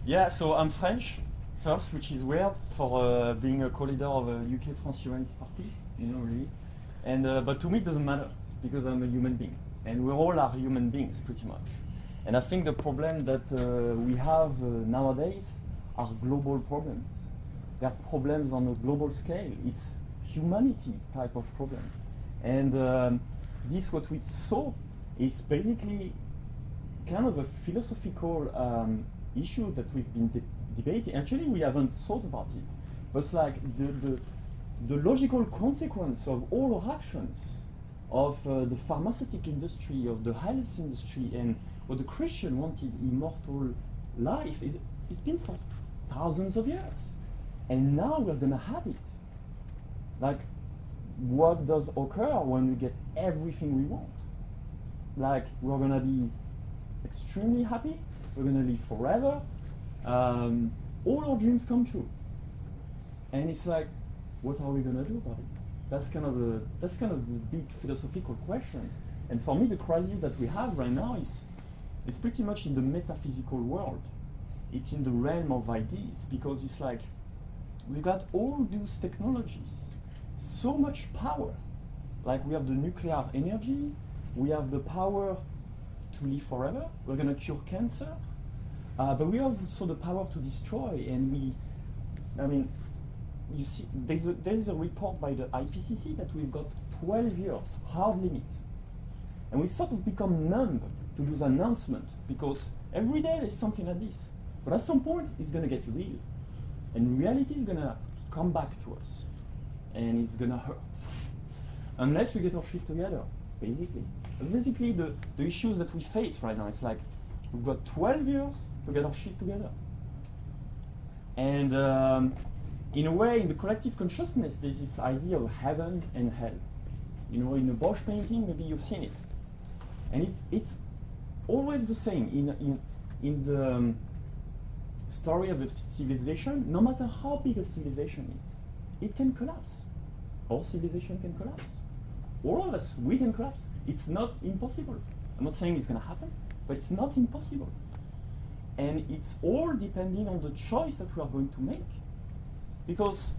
Yeah, so I'm French first, which is weird for being a co-leader of a UK Transhumanist Party, really. And but to me it doesn't matter because I'm a human being, and we all are human beings pretty much. And I think the problem that we have nowadays are global problems. They are problems on a global scale. It's humanity type of problem, and this what we saw is basically kind of a philosophical issue that we've been debating. Actually, we haven't thought about it, but it's like the logical consequence of all our actions, of the pharmaceutical industry, of the health industry, and what the Christian wanted, immortal life, it's been for thousands of years. And now we're gonna have it. Like, what does occur when we get everything we want? Like, we're gonna be extremely happy, we're gonna live forever, all our dreams come true. And it's like, what are we gonna do about it? That's kind of the big philosophical question. And for me, the crisis that we have right now is pretty much in the metaphysical world. It's in the realm of ideas, because it's like, we got all those technologies, so much power. Like, we have the nuclear energy, we have the power to live forever, we're gonna cure cancer, but we have also the power to destroy. And you see, there's a report by the IPCC that we've got 12 years, hard limit. And we sort of become numb to those announcements, because every day there's something like this. But at some point, it's gonna get real. And reality is gonna come back to us. And it's gonna hurt. Unless we get our shit together, basically. That's basically the issues that we face right now. It's like, we've got 12 years to get our shit together. And in a way, in the collective consciousness, there's this idea of heaven and hell. In a Bosch painting, maybe you've seen it. And it's always the same. In the story of a civilization, no matter how big a civilization is, it can collapse. All civilization can collapse. All of us, we can collapse. It's not impossible. I'm not saying it's going to happen, but it's not impossible. And it's all depending on the choice that we are going to make. Because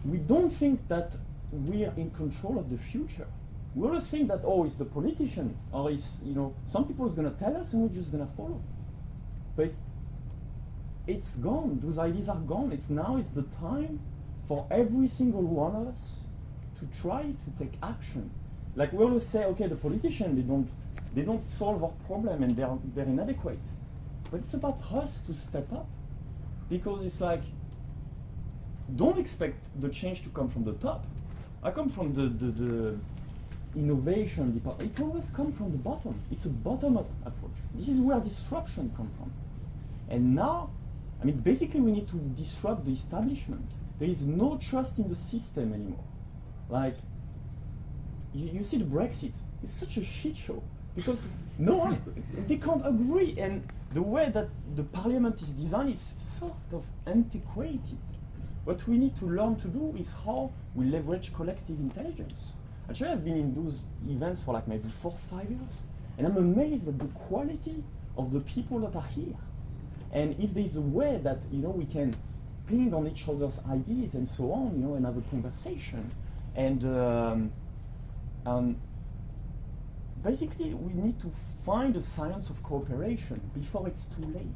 we don't think that we are in control of the future. We always think that, it's the politician, or it's, some people is going to tell us and we're just going to follow. But it's gone. Those ideas are gone. It's the time for every single one of us to try to take action. Like, we always say, okay, the politician, they don't solve our problem and they're inadequate. But it's about us to step up, because it's like, don't expect the change to come from the top. I come from the innovation department. It always comes from the bottom. It's a bottom-up approach. This is where disruption comes from. And now, basically we need to disrupt the establishment. There is no trust in the system anymore. Like, you see the Brexit, it's such a shit show, because no one, they can't agree, and the way that the parliament is designed is sort of antiquated. What we need to learn to do is how we leverage collective intelligence. Actually, I've been in those events for like maybe 4 or 5 years, and I'm amazed at the quality of the people that are here. And if there's a way that we can ping on each other's ideas and so on, and have a conversation, and basically we need to find a science of cooperation before it's too late,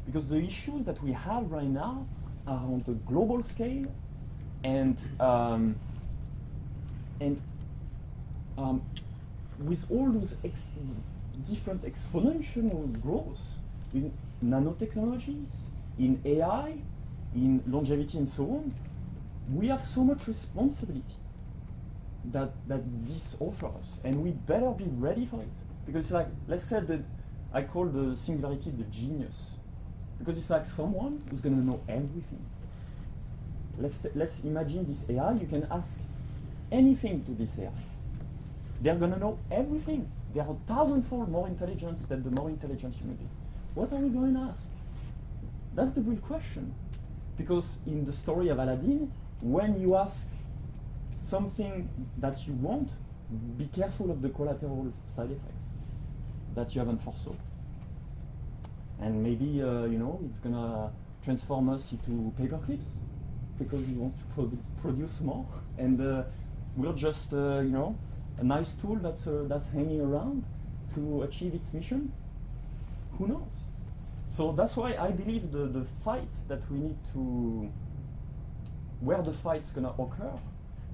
because the issues that we have right now are on the global scale, and with all those different exponential growth in nanotechnologies, in AI, in longevity and so on, we have so much responsibility that this offers, and we better be ready for it. Because like, let's say that I call the singularity the genius, because it's like someone who's going to know everything. Let's imagine this AI. You can ask anything to this AI. They're going to know everything. They are 1,000-fold more intelligent than the more intelligent human being. What are we going to ask? That's the real question. Because in the story of Aladdin, when you ask something that you want, be careful of the collateral side effects that you haven't foresaw. And maybe, it's gonna transform us into paper clips because we want to produce more. And we're just, a nice tool that's hanging around to achieve its mission. Who knows? So that's why I believe the fight that we need to, where the fight's gonna occur,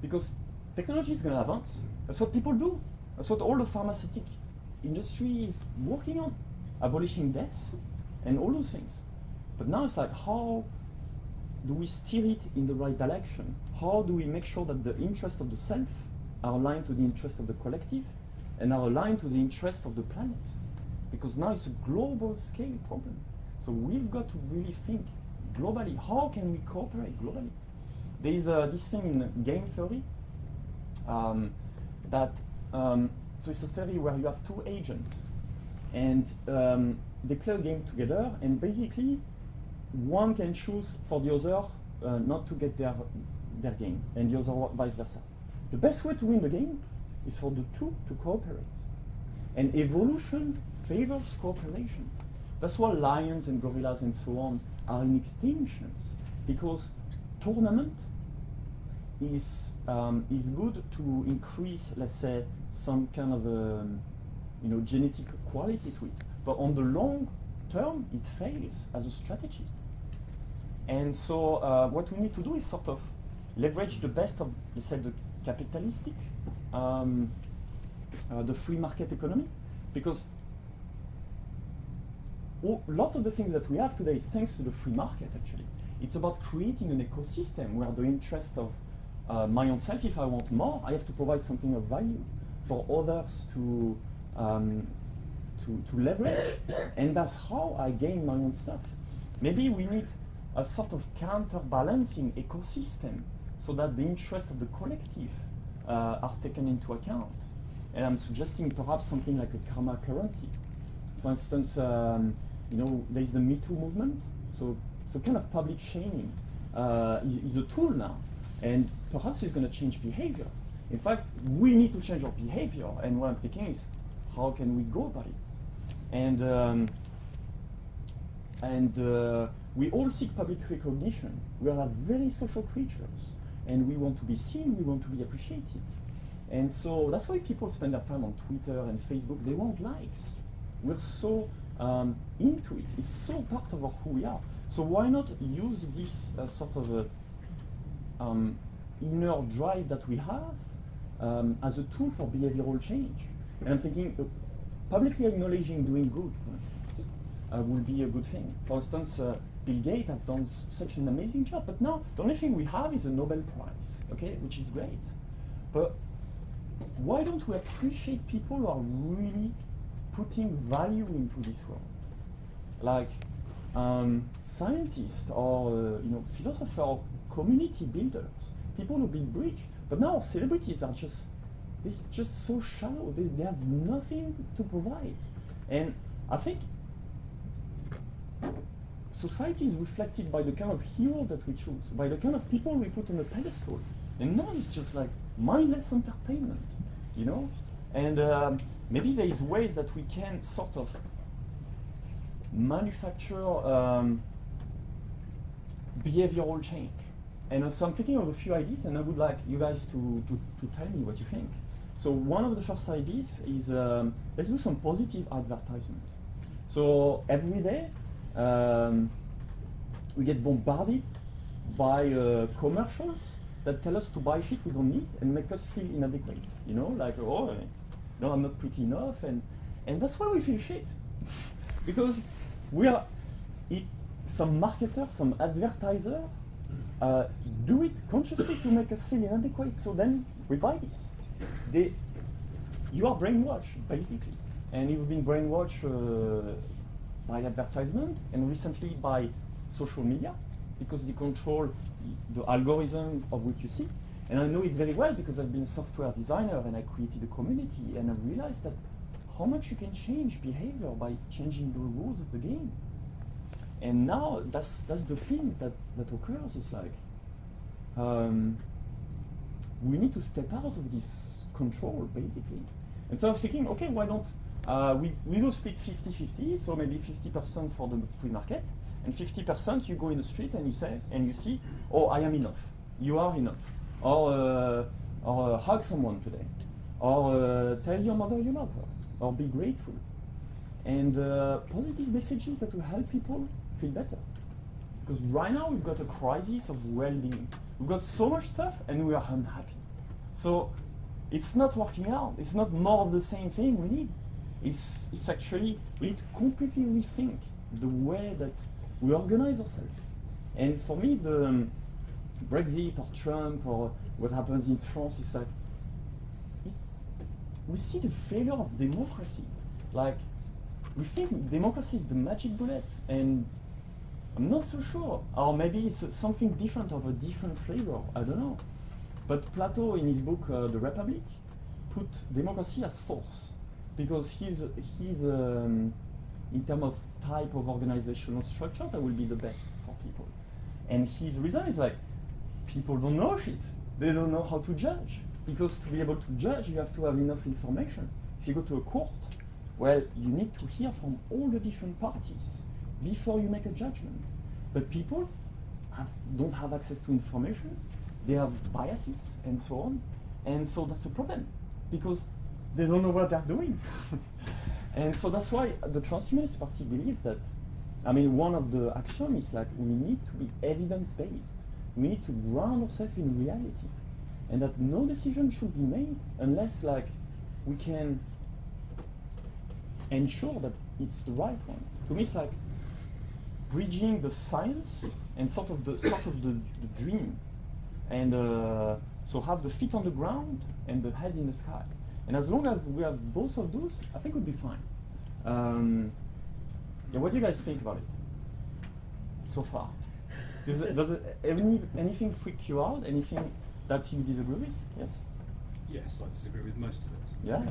because technology is gonna advance. That's what people do. That's what all the pharmaceutical industry is working on, abolishing deaths and all those things. But now it's like, how do we steer it in the right direction? How do we make sure that the interests of the self are aligned to the interest of the collective and are aligned to the interest of the planet? Because now it's a global scale problem. So we've got to really think globally. How can we cooperate globally? There is this thing in game theory so it's a theory where you have two agents and they play a game together, and basically one can choose for the other not to get their game, and the other vice versa. The best way to win the game is for the two to cooperate. And evolution favors cooperation. That's why lions and gorillas and so on are in extinctions, because tournament is good to increase, let's say, some kind of genetic quality to it. But on the long term, it fails as a strategy. And so what we need to do is sort of leverage the best of, let's say, the capitalistic, the free market economy, because lots of the things that we have today is thanks to the free market, actually. It's about creating an ecosystem where the interest of my own self, if I want more, I have to provide something of value for others to leverage, and that's how I gain my own stuff. Maybe we need a sort of counterbalancing ecosystem so that the interests of the collective are taken into account. And I'm suggesting perhaps something like a karma currency. For instance, there's the Me Too movement, so kind of public shaming is a tool now, and perhaps it's going to change behavior. In fact, we need to change our behavior, and what I'm thinking is, how can we go about it? And we all seek public recognition. We are very social creatures, and we want to be seen, we want to be appreciated. And so that's why people spend their time on Twitter and Facebook. They want likes. We're so into it. It's so part of who we are. So why not use this sort of inner drive that we have as a tool for behavioral change? And I'm thinking publicly acknowledging doing good, for instance, will be a good thing. For instance, Bill Gates has done such an amazing job, but now the only thing we have is a Nobel Prize, okay, which is great. But why don't we appreciate people who are really putting value into this world? Like scientists or philosophers or community builders, people who build bridge. But now celebrities are just so shallow. They have nothing to provide. And I think society is reflected by the kind of hero that we choose, by the kind of people we put on a pedestal. And now it's just like mindless entertainment, And maybe there is ways that we can sort of manufacture behavioral change. And so I'm thinking of a few ideas, and I would like you guys to tell me what you think. So one of the first ideas is let's do some positive advertisement. So every day we get bombarded by commercials that tell us to buy shit we don't need and make us feel inadequate. Like, oh, no, I'm not pretty enough, and that's why we feel shit. Because some marketers, some advertisers do it consciously to make us feel inadequate, so then we buy this. You are brainwashed, basically. And you've been brainwashed by advertisement, and recently by social media, because they control the algorithm of what you see. And I know it very well because I've been a software designer and I created a community, and I realized that how much you can change behavior by changing the rules of the game. And now that's the thing that occurs. It's like we need to step out of this control, basically. And so I'm thinking, okay, why don't we do split 50-50, so maybe 50% for the free market, and 50% you go in the street and you see, oh, I am enough, you are enough, or hug someone today, or tell your mother you love her, or be grateful, and positive messages that will help people feel better. Because right now we've got a crisis of well-being. We've got so much stuff and we are unhappy. So it's not working out. It's not more of the same thing we need. It's actually, we need to completely rethink the way that we organize ourselves. And for me, the Brexit or Trump or what happens in France is like, we see the failure of democracy. Like, we think democracy is the magic bullet, and I'm not so sure. Or maybe it's something different of a different flavor, I don't know. But Plato, in his book, The Republic, put democracy as force. Because he's in terms of type of organizational structure, that will be the best for people. And his reason is like, people don't know shit. They don't know how to judge. Because to be able to judge, you have to have enough information. If you go to a court, well, you need to hear from all the different parties before you make a judgment. But people don't have access to information. They have biases and so on. And so that's a problem, because they don't know what they're doing. And so that's why the Transhumanist Party believes that, I mean, one of the axioms is like, we need to be evidence-based. We need to ground ourselves in reality. And that no decision should be made unless like we can ensure that it's the right one. To me, it's like bridging the science and sort of the dream, and so have the feet on the ground and the head in the sky. And as long as we have both of those, I think we'll be fine. Yeah, what do you guys think about it so far? Does anything freak you out? Anything that you disagree with? Yes. Yes, I disagree with most of it. Yeah.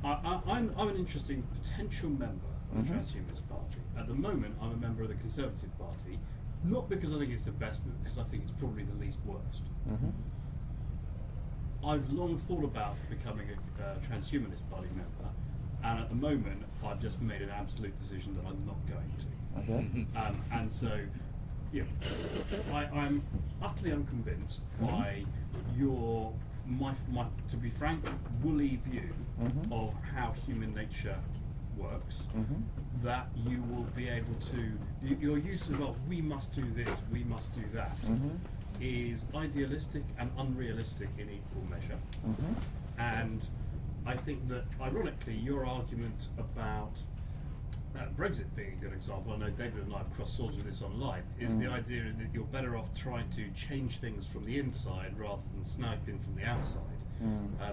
I'm an interesting potential member of the Transhumanist Party. At the moment, I'm a member of the Conservative Party, not because I think it's the best, but because I think it's probably the least worst. I've long thought about becoming a Transhumanist Party member, and at the moment, I've just made an absolute decision that I'm not going to. Okay. And so, yeah, I'm utterly unconvinced by your, to be frank, woolly view of how human nature works, that you will be able to, your use of, oh, we must do this, we must do that, is idealistic and unrealistic in equal measure. And I think that, ironically, your argument about Brexit being a good example, I know David and I have crossed swords with this online, is the idea that you're better off trying to change things from the inside rather than sniping from the outside.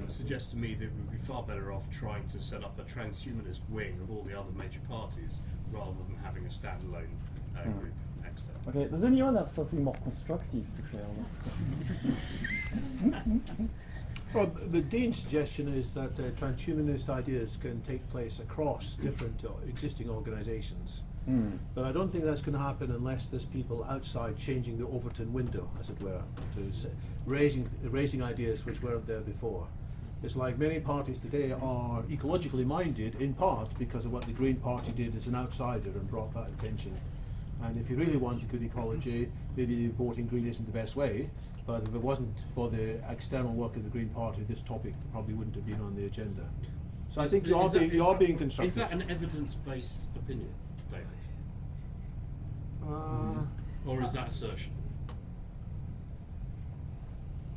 Suggests to me that we'd be far better off trying to set up a transhumanist wing of all the other major parties rather than having a standalone group next to it. Okay, does anyone have something more constructive to share? Well, the Dean's suggestion is that transhumanist ideas can take place across different existing organisations. But I don't think that's going to happen unless there's people outside changing the Overton window, as it were, to raising ideas which weren't there before. It's like many parties today are ecologically minded, in part because of what the Green Party did as an outsider and brought that attention. And if you really want good ecology, maybe voting Green isn't the best way. But if it wasn't for the external work of the Green Party, this topic probably wouldn't have been on the agenda. So I think you are being constructive. Is that an evidence-based opinion, David? Or is that assertion?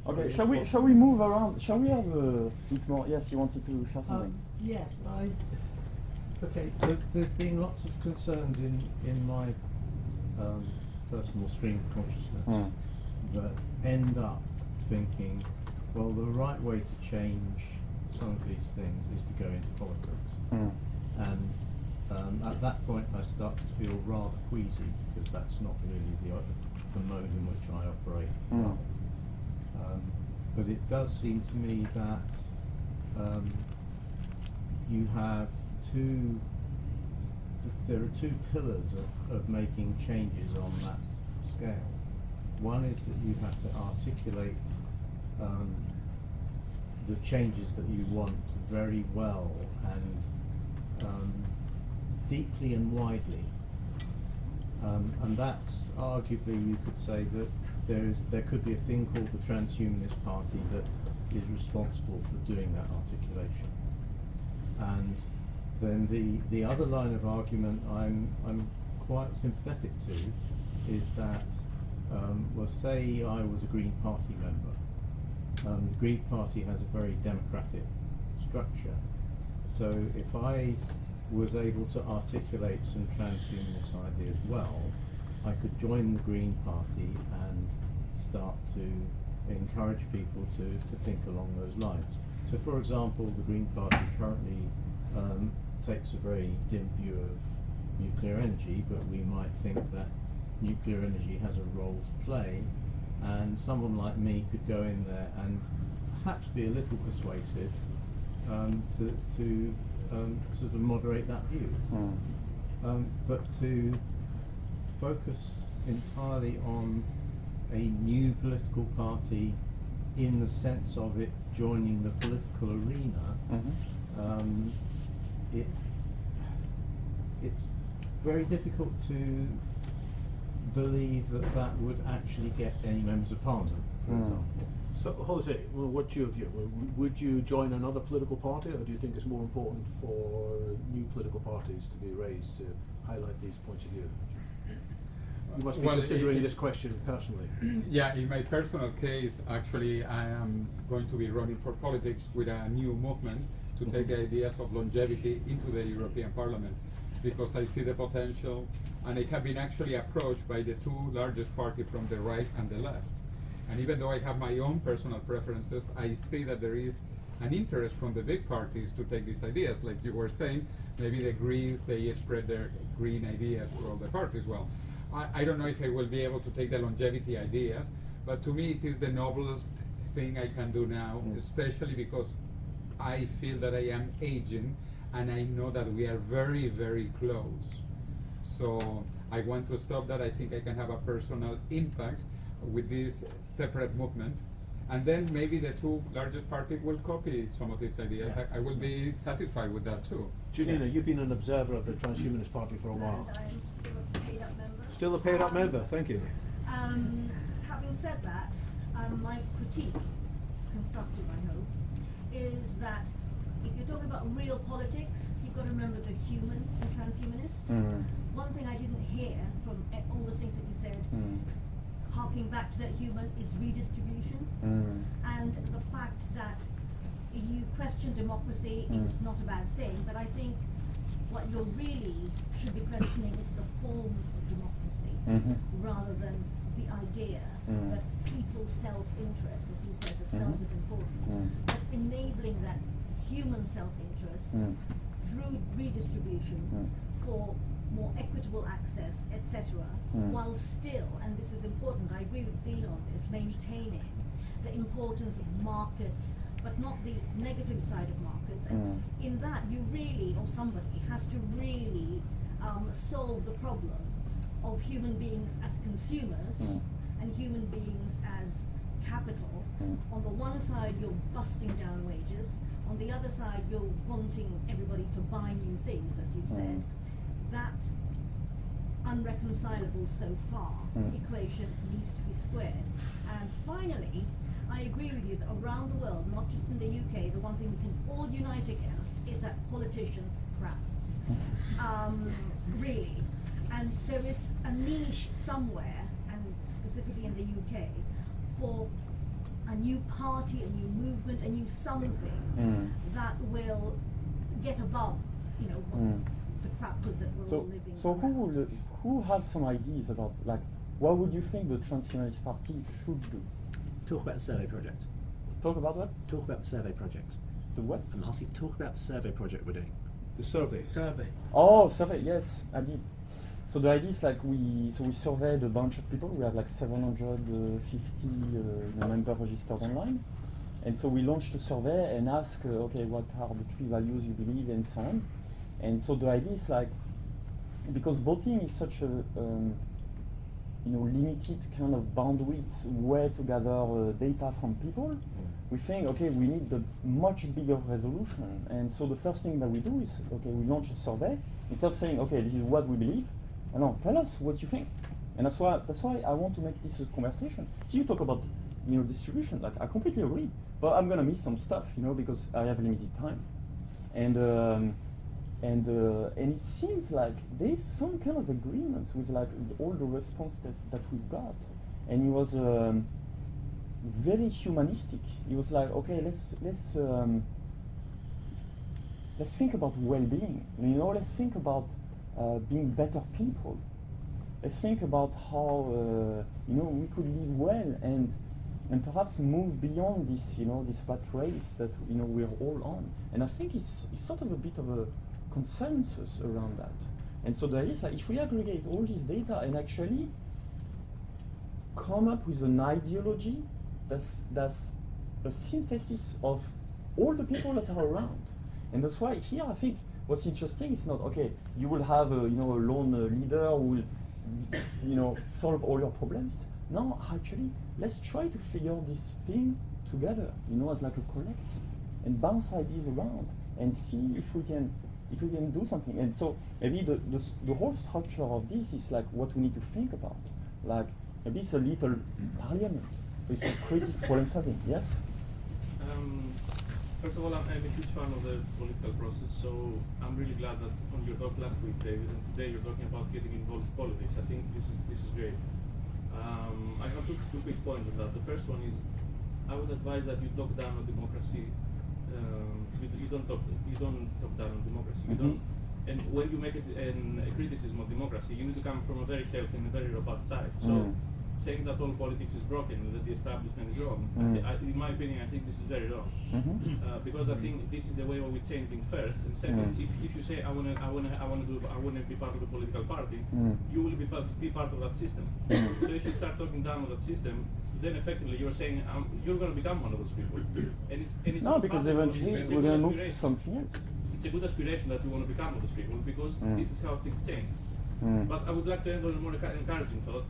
Okay, shall we move around? Shall we have a bit more? Yes, you wanted to share something? Yes, okay, so there's been lots of concerns in my personal stream of consciousness that end up thinking, well, the right way to change some of these things is to go into politics. And at that point I start to feel rather queasy, because that's not really the mode in which I operate. But it does seem to me that you have there are two pillars of making changes on that scale. One is that you have to articulate the changes that you want very well and deeply and widely. And that's arguably, you could say that there could be a thing called the Transhumanist Party that is responsible for doing that articulation. And then the other line of argument I'm quite sympathetic to is that, well, say I was a Green Party member. The Green Party has a very democratic structure. So if I was able to articulate some transhumanist ideas well, I could join the Green Party and start to encourage people to think along those lines. So for example, the Green Party currently takes a very dim view of nuclear energy, but we might think that nuclear energy has a role to play, and someone like me could go in there and perhaps be a little persuasive to sort of moderate that view. But to focus entirely on a new political party in the sense of it joining the political arena, it's very difficult to believe that that would actually get any members of parliament, for example. So, Jose, well, what's your view? Would you join another political party, or do you think it's more important for new political parties to be raised to highlight these points of view? You must be considering this question personally. Yeah, in my personal case, actually, I am going to be running for politics with a new movement to take the ideas of longevity into the European Parliament, because I see the potential, and I have been actually approached by the two largest parties from the right and the left. And even though I have my own personal preferences, I see that there is an interest from the big parties to take these ideas. Like you were saying, maybe the Greens, they spread their green ideas to all the parties. Well, I don't know if I will be able to take the longevity ideas, but to me it is the noblest thing I can do now, especially because I feel that I am aging, and I know that we are very, very close. So I want to stop that. I think I can have a personal impact with this separate movement, and then maybe the two largest parties will copy some of these ideas. I will be satisfied with that too. Janina, you've been an observer of the Transhumanist Party for a while. And I'm still a paid-up member. Still a paid-up member, thank you. Having said that, my critique, constructive I hope, is that if you're talking about real politics, you've got to remember the human and transhumanist. One thing I didn't hear from all the things that you said, harking back to that human, is redistribution. And the fact that you question democracy is not a bad thing, but I think what you really should be questioning is the forms of democracy, rather than the idea that people's self-interest, as you said, the self is important, but enabling that human self-interest through redistribution for more equitable access, etc., while still, and this is important, I agree with Dean on this, maintaining the importance of markets, but not the negative side of markets. And in that, you really, or somebody, has to really solve the problem of human beings as consumers and human beings as capital. On the one side, you're busting down wages. On the other side, you're wanting everybody to buy new things, as you've said. That unreconcilable so far equation needs to be squared. And finally, I agree with you that around the world, not just in the UK, the one thing we can all unite against is that politicians crap. Really. And there is a niche somewhere, and specifically in the UK, for a new party, a new movement, a new something that will get above, what the craphood that we're all living. So who have some ideas about, like, what would you think the Transhumanist Party should do? Talk about the survey project. Talk about what? Talk about the survey project. The what? I'm asking, talk about the survey project we're doing. The survey. Oh, survey, yes, I did. So the idea is like we surveyed a bunch of people. We have like 750 members registered online, and so we launched a survey and asked, okay, what are the 3 values you believe, and so on. And so the idea is like, because voting is such a limited kind of bandwidth way to gather data from people, we think, okay, we need the much bigger resolution. And so the first thing that we do is, okay, we launch a survey. Instead of saying, okay, this is what we believe, no, tell us what you think. And that's why I want to make this a conversation. So you talk about distribution, like I completely agree, but I'm gonna miss some stuff, because I have limited time. And it seems like there's some kind of agreement with like all the response that we've got. And it was very humanistic. It was like, okay, let's think about well-being. Let's think about being better people. Let's think about how we could live well and perhaps move beyond this this rat race that we're all on. And I think it's sort of a bit of a consensus around that. And so the idea is like if we aggregate all this data and actually come up with an ideology that's a synthesis of all the people that are around. And that's why here I think what's interesting is not, okay, you will have a lone leader who will solve all your problems. No, actually, let's try to figure this thing together, as like a collective, and bounce ideas around and see if we can do something. And so maybe the whole structure of this is like what we need to think about. Like maybe it's a little parliament. It's a creative problem solving. Yes? First of all, I'm a huge fan of the political process, so I'm really glad that on your talk last week, David, and today you're talking about getting involved in politics. I think this is great. I have two quick points on that. The first one is, I would advise that you talk down on democracy. You don't talk down on democracy. You don't. And when you make it a criticism of democracy, you need to come from a very healthy and a very robust side. So saying that all politics is broken, that the establishment is wrong, in my opinion, I think this is very wrong. Because I think this is the way we change things first. And second, if you say I want to be part of the political party, you will be part of that system. So if you start talking down on that system, then effectively you're saying you're going to become one of those people. And it's no, because eventually we're going to move to something else. It's a good aspiration that you want to become one of those people because this is how things change. But I would like to end on a more encouraging thought.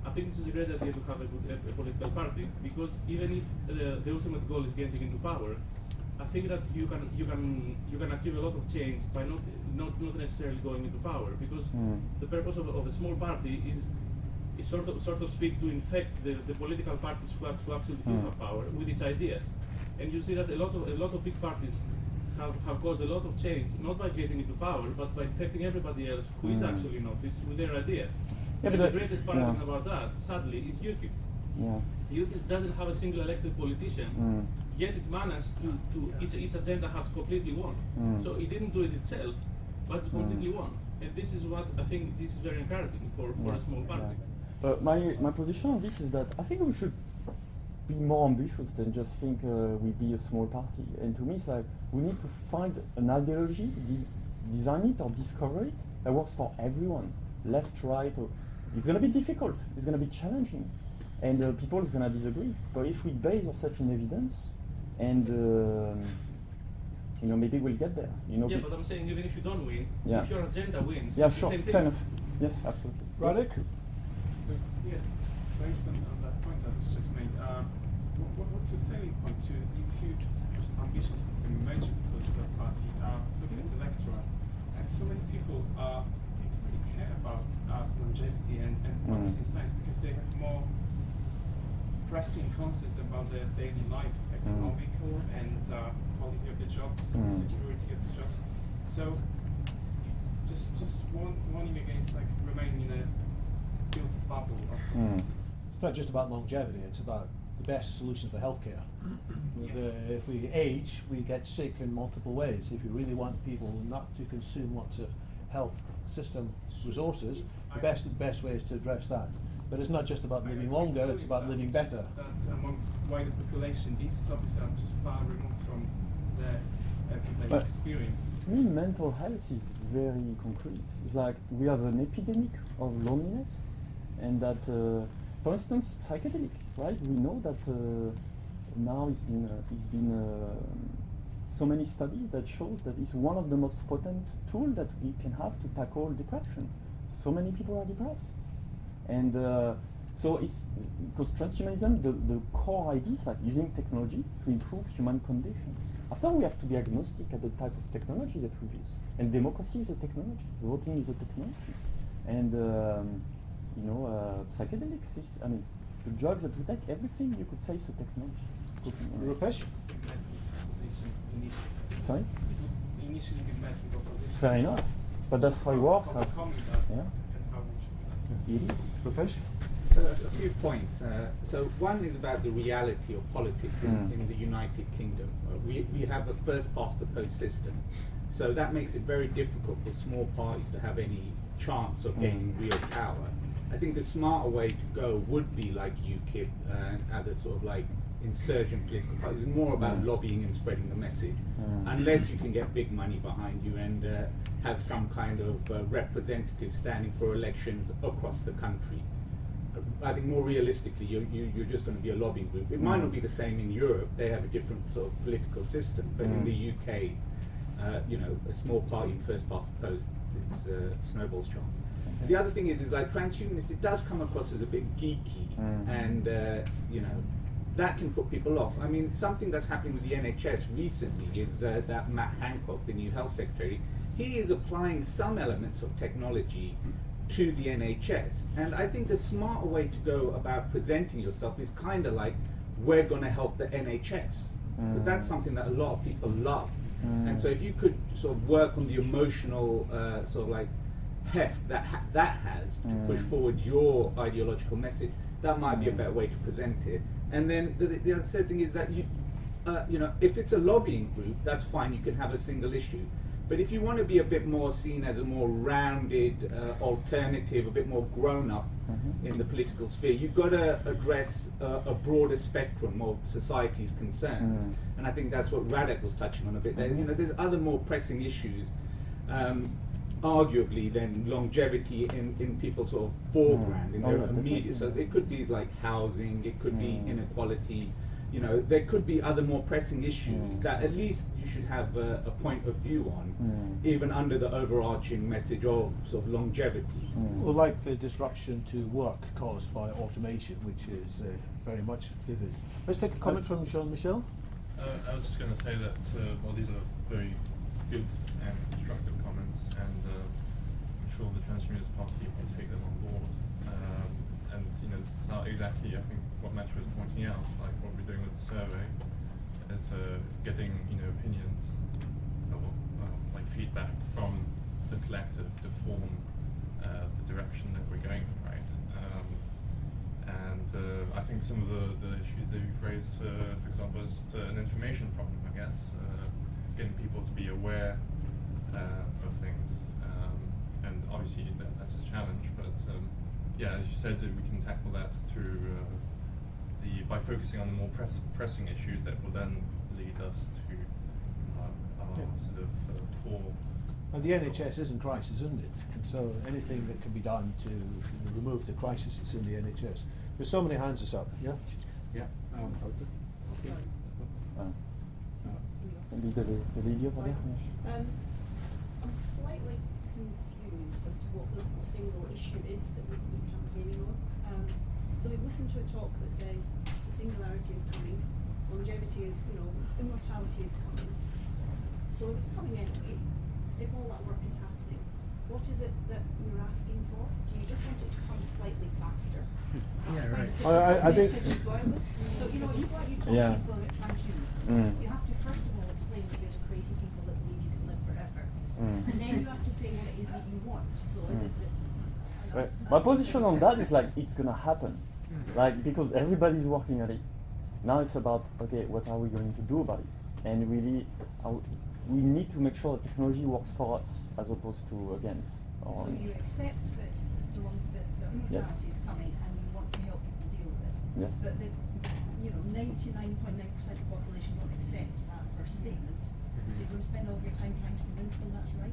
I think this is a great idea to have a political party because even if the ultimate goal is getting into power, I think that you can achieve a lot of change by not necessarily going into power because the purpose of a small party is sort of speak to infect the political parties who actually do have power with its ideas, and you see that a lot of big parties have caused a lot of change not by getting into power but by infecting everybody else who is actually in office with their idea. Yeah, and the greatest paradigm about that, sadly, is UKIP. UKIP doesn't have a single elected politician, yet it managed to its agenda has completely won. So it didn't do it itself, but it's completely won. And this is what I think this is very encouraging for a small party. But my position on this is that I think we should be more ambitious than just think we be a small party. And to me, it's like we need to find an ideology, design it or discover it that works for everyone, left, right. It's going to be difficult. It's going to be challenging, and people are going to disagree. But if we base ourselves in evidence, and maybe we'll get there. Yeah, but I'm saying even if you don't win, if your agenda wins, yeah, it's sure, the same thing. fair enough. Yes, absolutely. Radek? So, based on that point that was just made, what's your selling point to huge ambitions to become a major political party? Looking at the electorate, and so many people don't really care about longevity and policy science because they have more pressing concerns about their daily life, economical and quality of the jobs, security of the jobs. So, just warning against like remaining in a built bubble. It's not just about longevity, it's about the best solution for healthcare. If we age, we get sick in multiple ways. If you really want people not to consume lots of health system resources, the best way is to address that. But it's not just about living longer, it's about living better. That among wider population, these topics are just far removed from their everyday experience. To me, mental health is very concrete. It's like we have an epidemic of loneliness, and that, for instance, psychedelic, right? We know that now it's been so many studies that shows that it's one of the most potent tools that we can have to tackle depression. So many people are depressed. And so it's because transhumanism, the core idea is like using technology to improve human condition. After we have to be agnostic at the type of technology that we use. And democracy is a technology, voting is a technology. And psychedelics is, I mean, the drugs that we take, everything you could say is a technology. Rupesh? Sorry? Initially been met with opposition. Fair enough. But that's how it works. Overcoming that, Yeah. and how would you do that? It is. Rupesh? So a few points. So one is about the reality of politics in the United Kingdom. We have a first past the post system, so that makes it very difficult for small parties to have any chance of gaining real power. I think the smarter way to go would be like UKIP and other sort of like insurgent political parties. It's more about lobbying and spreading the message, unless you can get big money behind you and have some kind of representative standing for elections across the country. I think more realistically, you're just going to be a lobbying group. It might not be the same in Europe. They have a different sort of political system. But in the UK, a small party first past the post, it's snowball's chance. The other thing is like transhumanist, it does come across as a bit geeky, and that can put people off. I mean, something that's happening with the NHS recently is that Matt Hancock, the new health secretary, he is applying some elements of technology to the NHS. And I think the smarter way to go about presenting yourself is kind of like, we're going to help the NHS. Because that's something that a lot of people love. And so if you could sort of work on the emotional sort of like heft that has to push forward your ideological message, that might be a better way to present it. And then the other third thing is that if it's a lobbying group, that's fine, you can have a single issue. But if you want to be a bit more seen as a more rounded alternative, a bit more grown up in the political sphere, you've got to address a broader spectrum of society's concerns. And I think that's what Radek was touching on a bit there. There's other more pressing issues, arguably, than longevity in people's sort of foreground, in their immediate. So it could be like housing, it could be inequality. There could be other more pressing issues that at least you should have a point of view on, even under the overarching message of sort of longevity. Well, like the disruption to work caused by automation, which is very much vivid. Let's take a comment from Jean-Michel. I was just going to say that, these are very good and constructive comments, and I'm sure the Transhumanist Party will take them on board. And this is how exactly, I think, what Mathieu was pointing out, like what we're doing with the survey, is getting opinions or like feedback from the collective to form the direction that we're going in, right? And I think some of the issues that you've raised, for example, is an information problem, I guess, getting people to be aware of things, and obviously that's a challenge, but as you said, we can tackle that through by focusing on the more pressing issues that will then lead us to our sort of core. And the NHS is in crisis, isn't it? And so anything that can be done to remove the crisis that's in the NHS. There's so many hands us up, yeah? Yeah. Maybe the lady over there. I'm slightly confused as to what the single issue is that we're campaigning on. So we've listened to a talk that says the singularity is coming, longevity is, immortality is coming. So if it's coming anyway, if all that work is happening, what is it that you're asking for? Do you just want it to come slightly faster? Yeah, right. I think. So you talk people about transhumanism. You have to first of all explain that there's crazy people that believe you can live forever, and then you have to say what it is that you want. So is it that? My position on that is like it's gonna happen, like because everybody's working on it. Now it's about what are we going to do about it, and really, we need to make sure that technology works for us as opposed to against. So you accept that the immortality is coming, and you want to help people deal with it. Yes. But 99.9% of the population won't accept that first statement. So you're going to spend all your time trying to convince them that's right.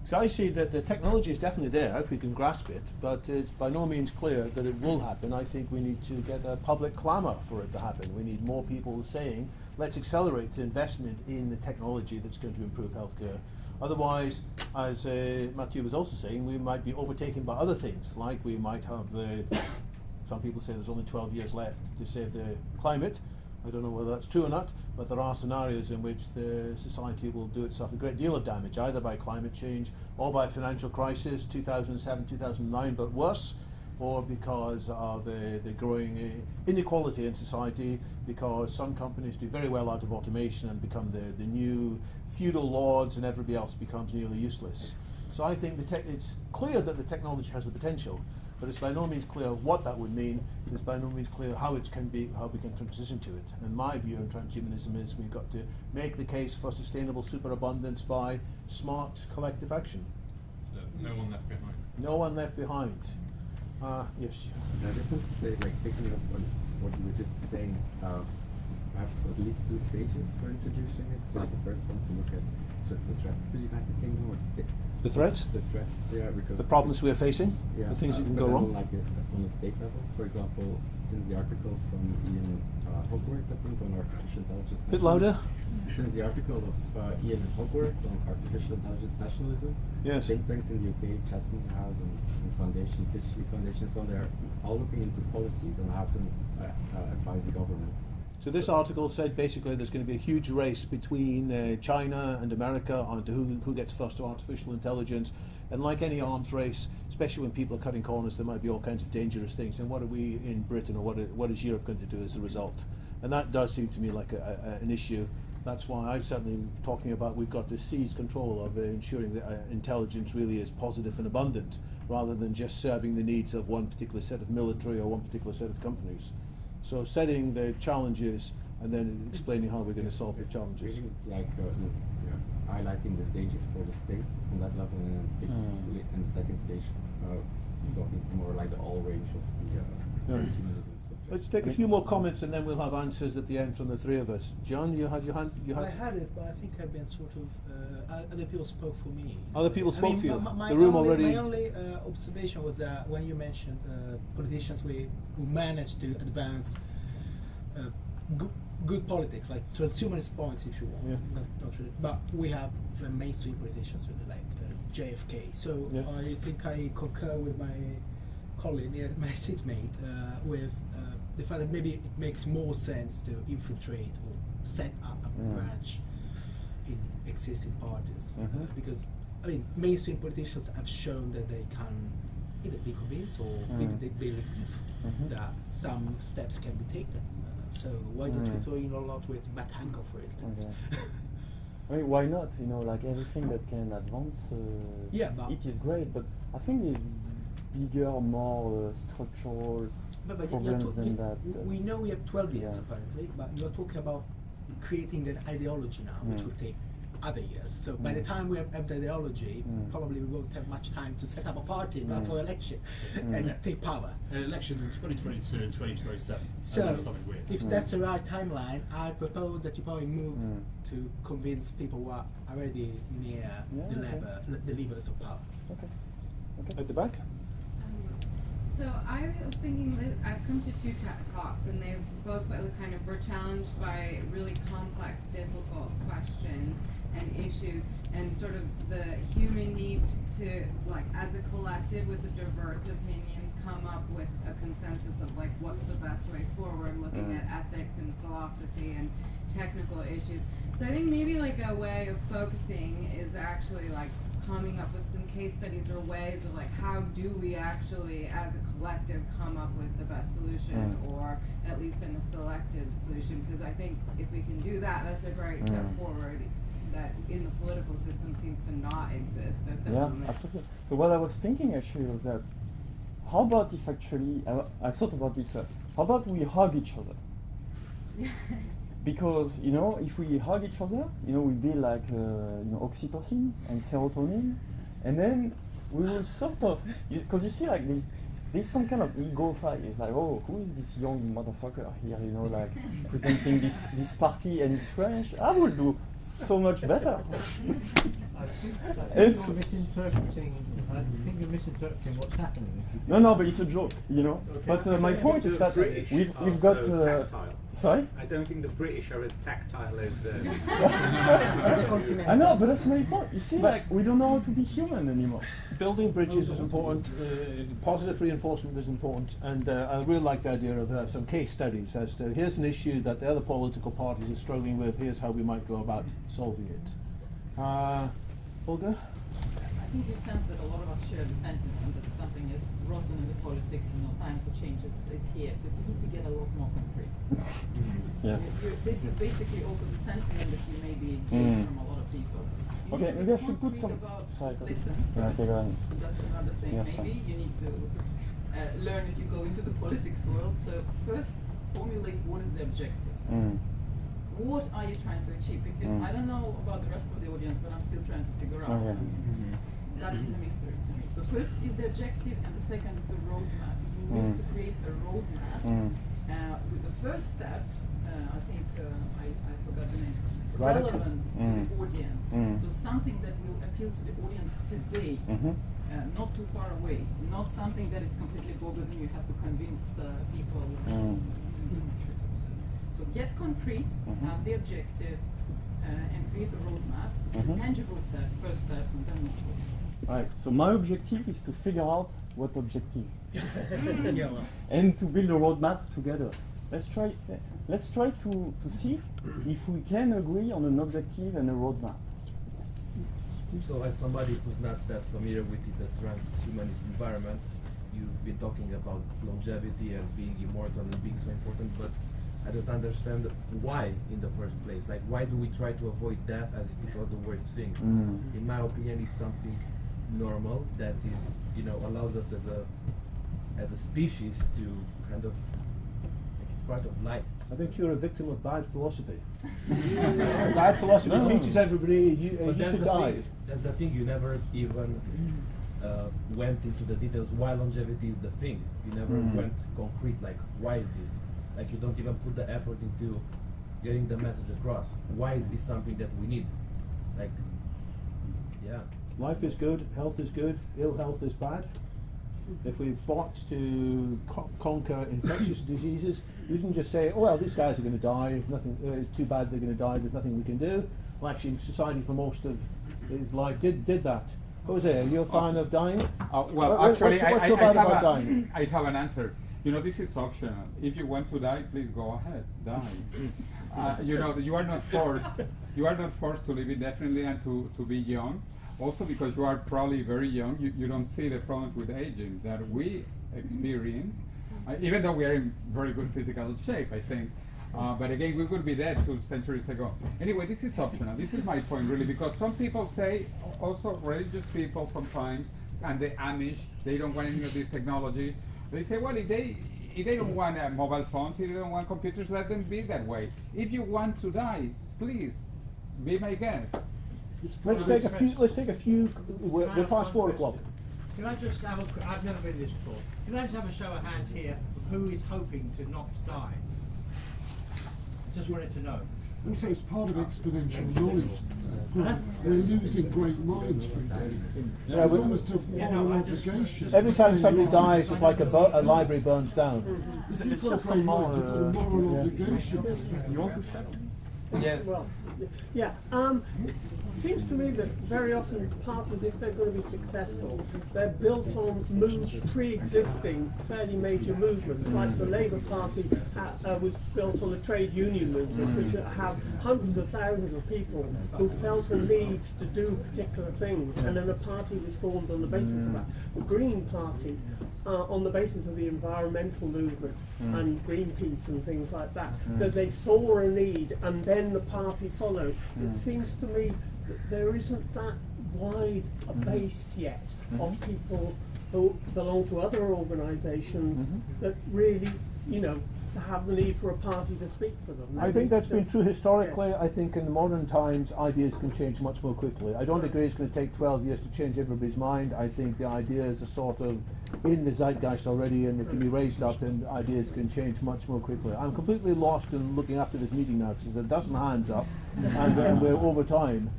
So I see that the technology is definitely there if we can grasp it, but it's by no means clear that it will happen. I think we need to get a public clamour for it to happen. We need more people saying let's accelerate the investment in the technology that's going to improve healthcare. Otherwise, as Mathieu was also saying, we might be overtaken by other things, like we might have some people say there's only 12 years left to save the climate. I don't know whether that's true or not, but there are scenarios in which the society will do itself a great deal of damage, either by climate change or by financial crisis, 2007, 2009, but worse, or because of the growing inequality in society, because some companies do very well out of automation and become the new feudal lords, and everybody else becomes nearly useless. So I think it's clear that the technology has the potential, but it's by no means clear what that would mean. It's by no means clear how we can transition to it. And my view on transhumanism is we've got to make the case for sustainable superabundance by smart collective action. So no one left behind. No one left behind. Yes. I just want to say, like, picking up on what you were just saying, perhaps at least two stages for introducing it. So, like, the first one to look at sort of the threats to the United Kingdom, or to say the threats? The threats, yeah, because the problems we're facing, the things that can go wrong. Like on a state level, for example, since the article from Ian Hogwarts, I think, on artificial intelligence. Bit louder. Since the article of Ian Hogwarts on artificial intelligence nationalism, yes. Think tanks in the UK, Chatham House and Foundation, Fishy Foundation, so they're all looking into policies and how to advise the governments. So this article said basically there's going to be a huge race between China and America on to who gets first to artificial intelligence, and like any arms race, especially when people are cutting corners, there might be all kinds of dangerous things. And what are we in Britain, or what is Europe going to do as a result? And that does seem to me like an issue. That's why I'm certainly talking about we've got to seize control of ensuring that intelligence really is positive and abundant, rather than just serving the needs of one particular set of military or one particular set of companies. So setting the challenges and then explaining how we're going to solve the challenges. It's like highlighting the stages for the state on that level, and the second stage talking to more like the all range of the transhumanism. Let's take a few more comments and then we'll have answers at the end from the three of us. John, you had your hand? I had it, but I think I've been sort of, other people spoke for me. Other people spoke for you? My only observation was when you mentioned politicians who managed to advance good politics, like transhumanist points, if you want. Yeah. Not really, but we have the mainstream politicians, really, like JFK. So yeah. I think I concur with my colleague, my seatmate, with the fact that maybe it makes more sense to infiltrate or set up a branch in existing parties, because I mean mainstream politicians have shown that they can either be convinced or even they believe that some steps can be taken. So why don't you throw in a lot with Matt Hancock, for instance? I mean, why not? You know, like everything that can advance, it is great. But I think there's bigger, more structural problems than that. We know we have 12 years apparently, but you're talking about creating an ideology now, which will take other years. So by the time we have the ideology, probably we won't have much time to set up a party for election and take power. Elections in 2022 and 2027. So if that's the right timeline, I propose that you probably move to convince people who are already near the levers of power. Okay. At the back? So I was thinking that I've come to two talks, and they've both kind of were challenged by really complex, difficult questions and issues, and sort of the human need to, like, as a collective with the diverse opinions, come up with a consensus of like what's the best way forward, looking at ethics and philosophy and technical issues. So I think maybe like a way of focusing is actually like coming up with some case studies or ways of like how do we actually as a collective come up with the best solution, or at least in a selective solution, because I think if we can do that, that's a great step forward that in the political system seems to not exist at the moment. Absolutely. So what I was thinking actually was that how about if actually I thought about this, how about we hug each other? Because, you know, if we hug each other, you know, we build like, you know, oxytocin and serotonin, and then we will sort of, because you see like there's some kind of ego fight. It's like, oh, who is this young motherfucker here, you know, like presenting this party and it's French? I will do so much better. I think you're misinterpreting. I think you're misinterpreting what's happening. No, but it's a joke, you know. Okay. But my point is that we've got. Sorry? I don't think the British are as tactile as As a continent. I know, but that's my point. You see, But- like, we don't know how to be human anymore. Building bridges is important, positive reinforcement is important, and I really like the idea of some case studies as to here's an issue that the other political parties are struggling with, here's how we might go about solving it. Olga? I think you sense that a lot of us share the sentiment that something is rotten in the politics, time for change is here, but we need to get a lot more concrete. Yes. This is basically also the sentiment that you may be getting from a lot of people. You Okay, need to maybe I be should put concrete some. about Sorry, go ahead. listen Yeah, first. okay, go ahead. That's another thing. Yes, Maybe fine. you need to learn if you go into the politics world. So first, formulate what is the objective. What are you trying to achieve? Because I don't know about the rest of the audience, but I'm still trying to figure out. Okay. That is a mystery to me. So first is the objective, and the second is the roadmap. You need to create a roadmap. With the first steps, I think I forgot the name. Radical. Relevant to the audience. So something that will appeal to the audience today, not too far away, not something that is completely bogus and you have to convince people. So get concrete, have the objective, and create a roadmap. Tangible steps, first steps, and then move forward. Right. So my objective is to figure out what objective, Yeah, well. and to build a roadmap together. Let's try to see if we can agree on an objective and a roadmap. So as somebody who's not that familiar with the transhumanist environment, you've been talking about longevity and being immortal and being so important, but I don't understand why in the first place. Like, why do we try to avoid death as if it was the worst thing? In my opinion, it's something normal that is, allows us as a species to kind of, like, it's part of life. I think you're a victim of bad philosophy. Bad philosophy teaches everybody you should die. That's the thing, you never even went into the details why longevity is the thing. You never went concrete, like, why is this? Like, you don't even put the effort into getting the message across. Why is this something that we need? Like, yeah. Life is good, health is good, ill health is bad. If we've fought to conquer infectious diseases, we can just say, oh well, these guys are going to die, nothing, it's too bad they're going to die, there's nothing we can do. Well, actually, society for most of his life did that. Jose, are you a fan of dying? Well, actually, what's so bad about I dying? have an answer. This is optional. If you want to die, please go ahead, die. You are not forced. You are not forced to live indefinitely and to be young. Also, because you are probably very young, you don't see the problems with aging that we experience, even though we are in very good physical shape, I think. But again, we would be dead 2 centuries ago. Anyway, this is optional. This is my point, really, because some people say, also religious people sometimes, and the Amish, they don't want any of this technology. They say, well, if they don't want mobile phones, if they don't want computers, let them be that way. If you want to die, please, be my guest. Let's take a few. We're past 4 o'clock. Can I just have I've never been this before. Can I just have a show of hands here of who is hoping to not die? Just wanted to know. Also, it's part of exponential knowledge. We're losing great minds through that. Yeah, It's almost a moral obligation. Every time somebody dies, it's like a library burns down. You've got a great mind, you've got a moral obligation to stand. You want to share? Yes. Well, yeah. It seems to me that very often parties, if they're going to be successful, they're built on pre-existing fairly major movements, like the Labour Party was built on the trade union movement, which have hundreds of thousands of people who felt a need to do particular things, and then a party was formed on the basis of that. The Green Party, on the basis of the environmental movement and Greenpeace and things like that, that they saw a need and then the party followed. It seems to me that there isn't that wide a base yet of people who belong to other organisations that really, to have the need for a party to speak for them. I think that's been true historically. Yes. I think in modern times ideas can change much more quickly. I don't agree it's going to take 12 years to change everybody's mind. I think the ideas are sort of in the zeitgeist already and they can be raised up and ideas can change much more quickly. I'm completely lost in looking after this meeting now because there's a dozen hands up and we're over time.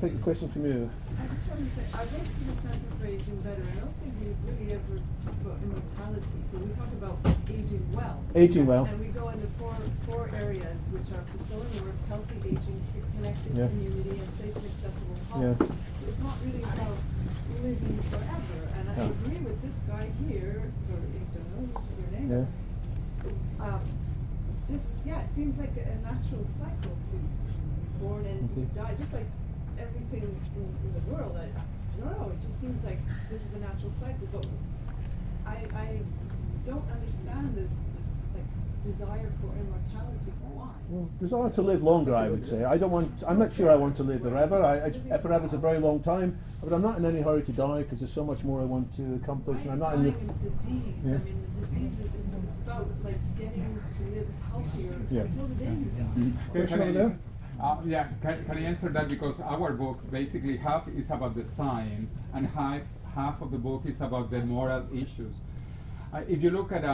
take a question from you. I just want to say, I went to the Center for Aging Better. I don't think we really ever talk about immortality, because we talk about aging well. Aging well. And we go into four areas, which are fulfilling work, healthy aging, connected community, and safe and accessible health. So it's not really about living forever. And I agree with this guy here, sort of, I don't know your name. It seems like a natural cycle to be born and die, just like everything in the world. I don't know, it just seems like this is a natural cycle, but I don't understand this like desire for immortality. Why? Well, desire to live longer, I would say. I'm not sure I want to live forever. Forever's a very long time, but I'm not in any hurry to die because there's so much more I want to accomplish. And I'm not in the disease. I mean, the disease is about like getting to live healthier until the day you die. Question over there? Can I answer that? Because our book, basically half is about the science and half of the book is about the moral issues. If you look at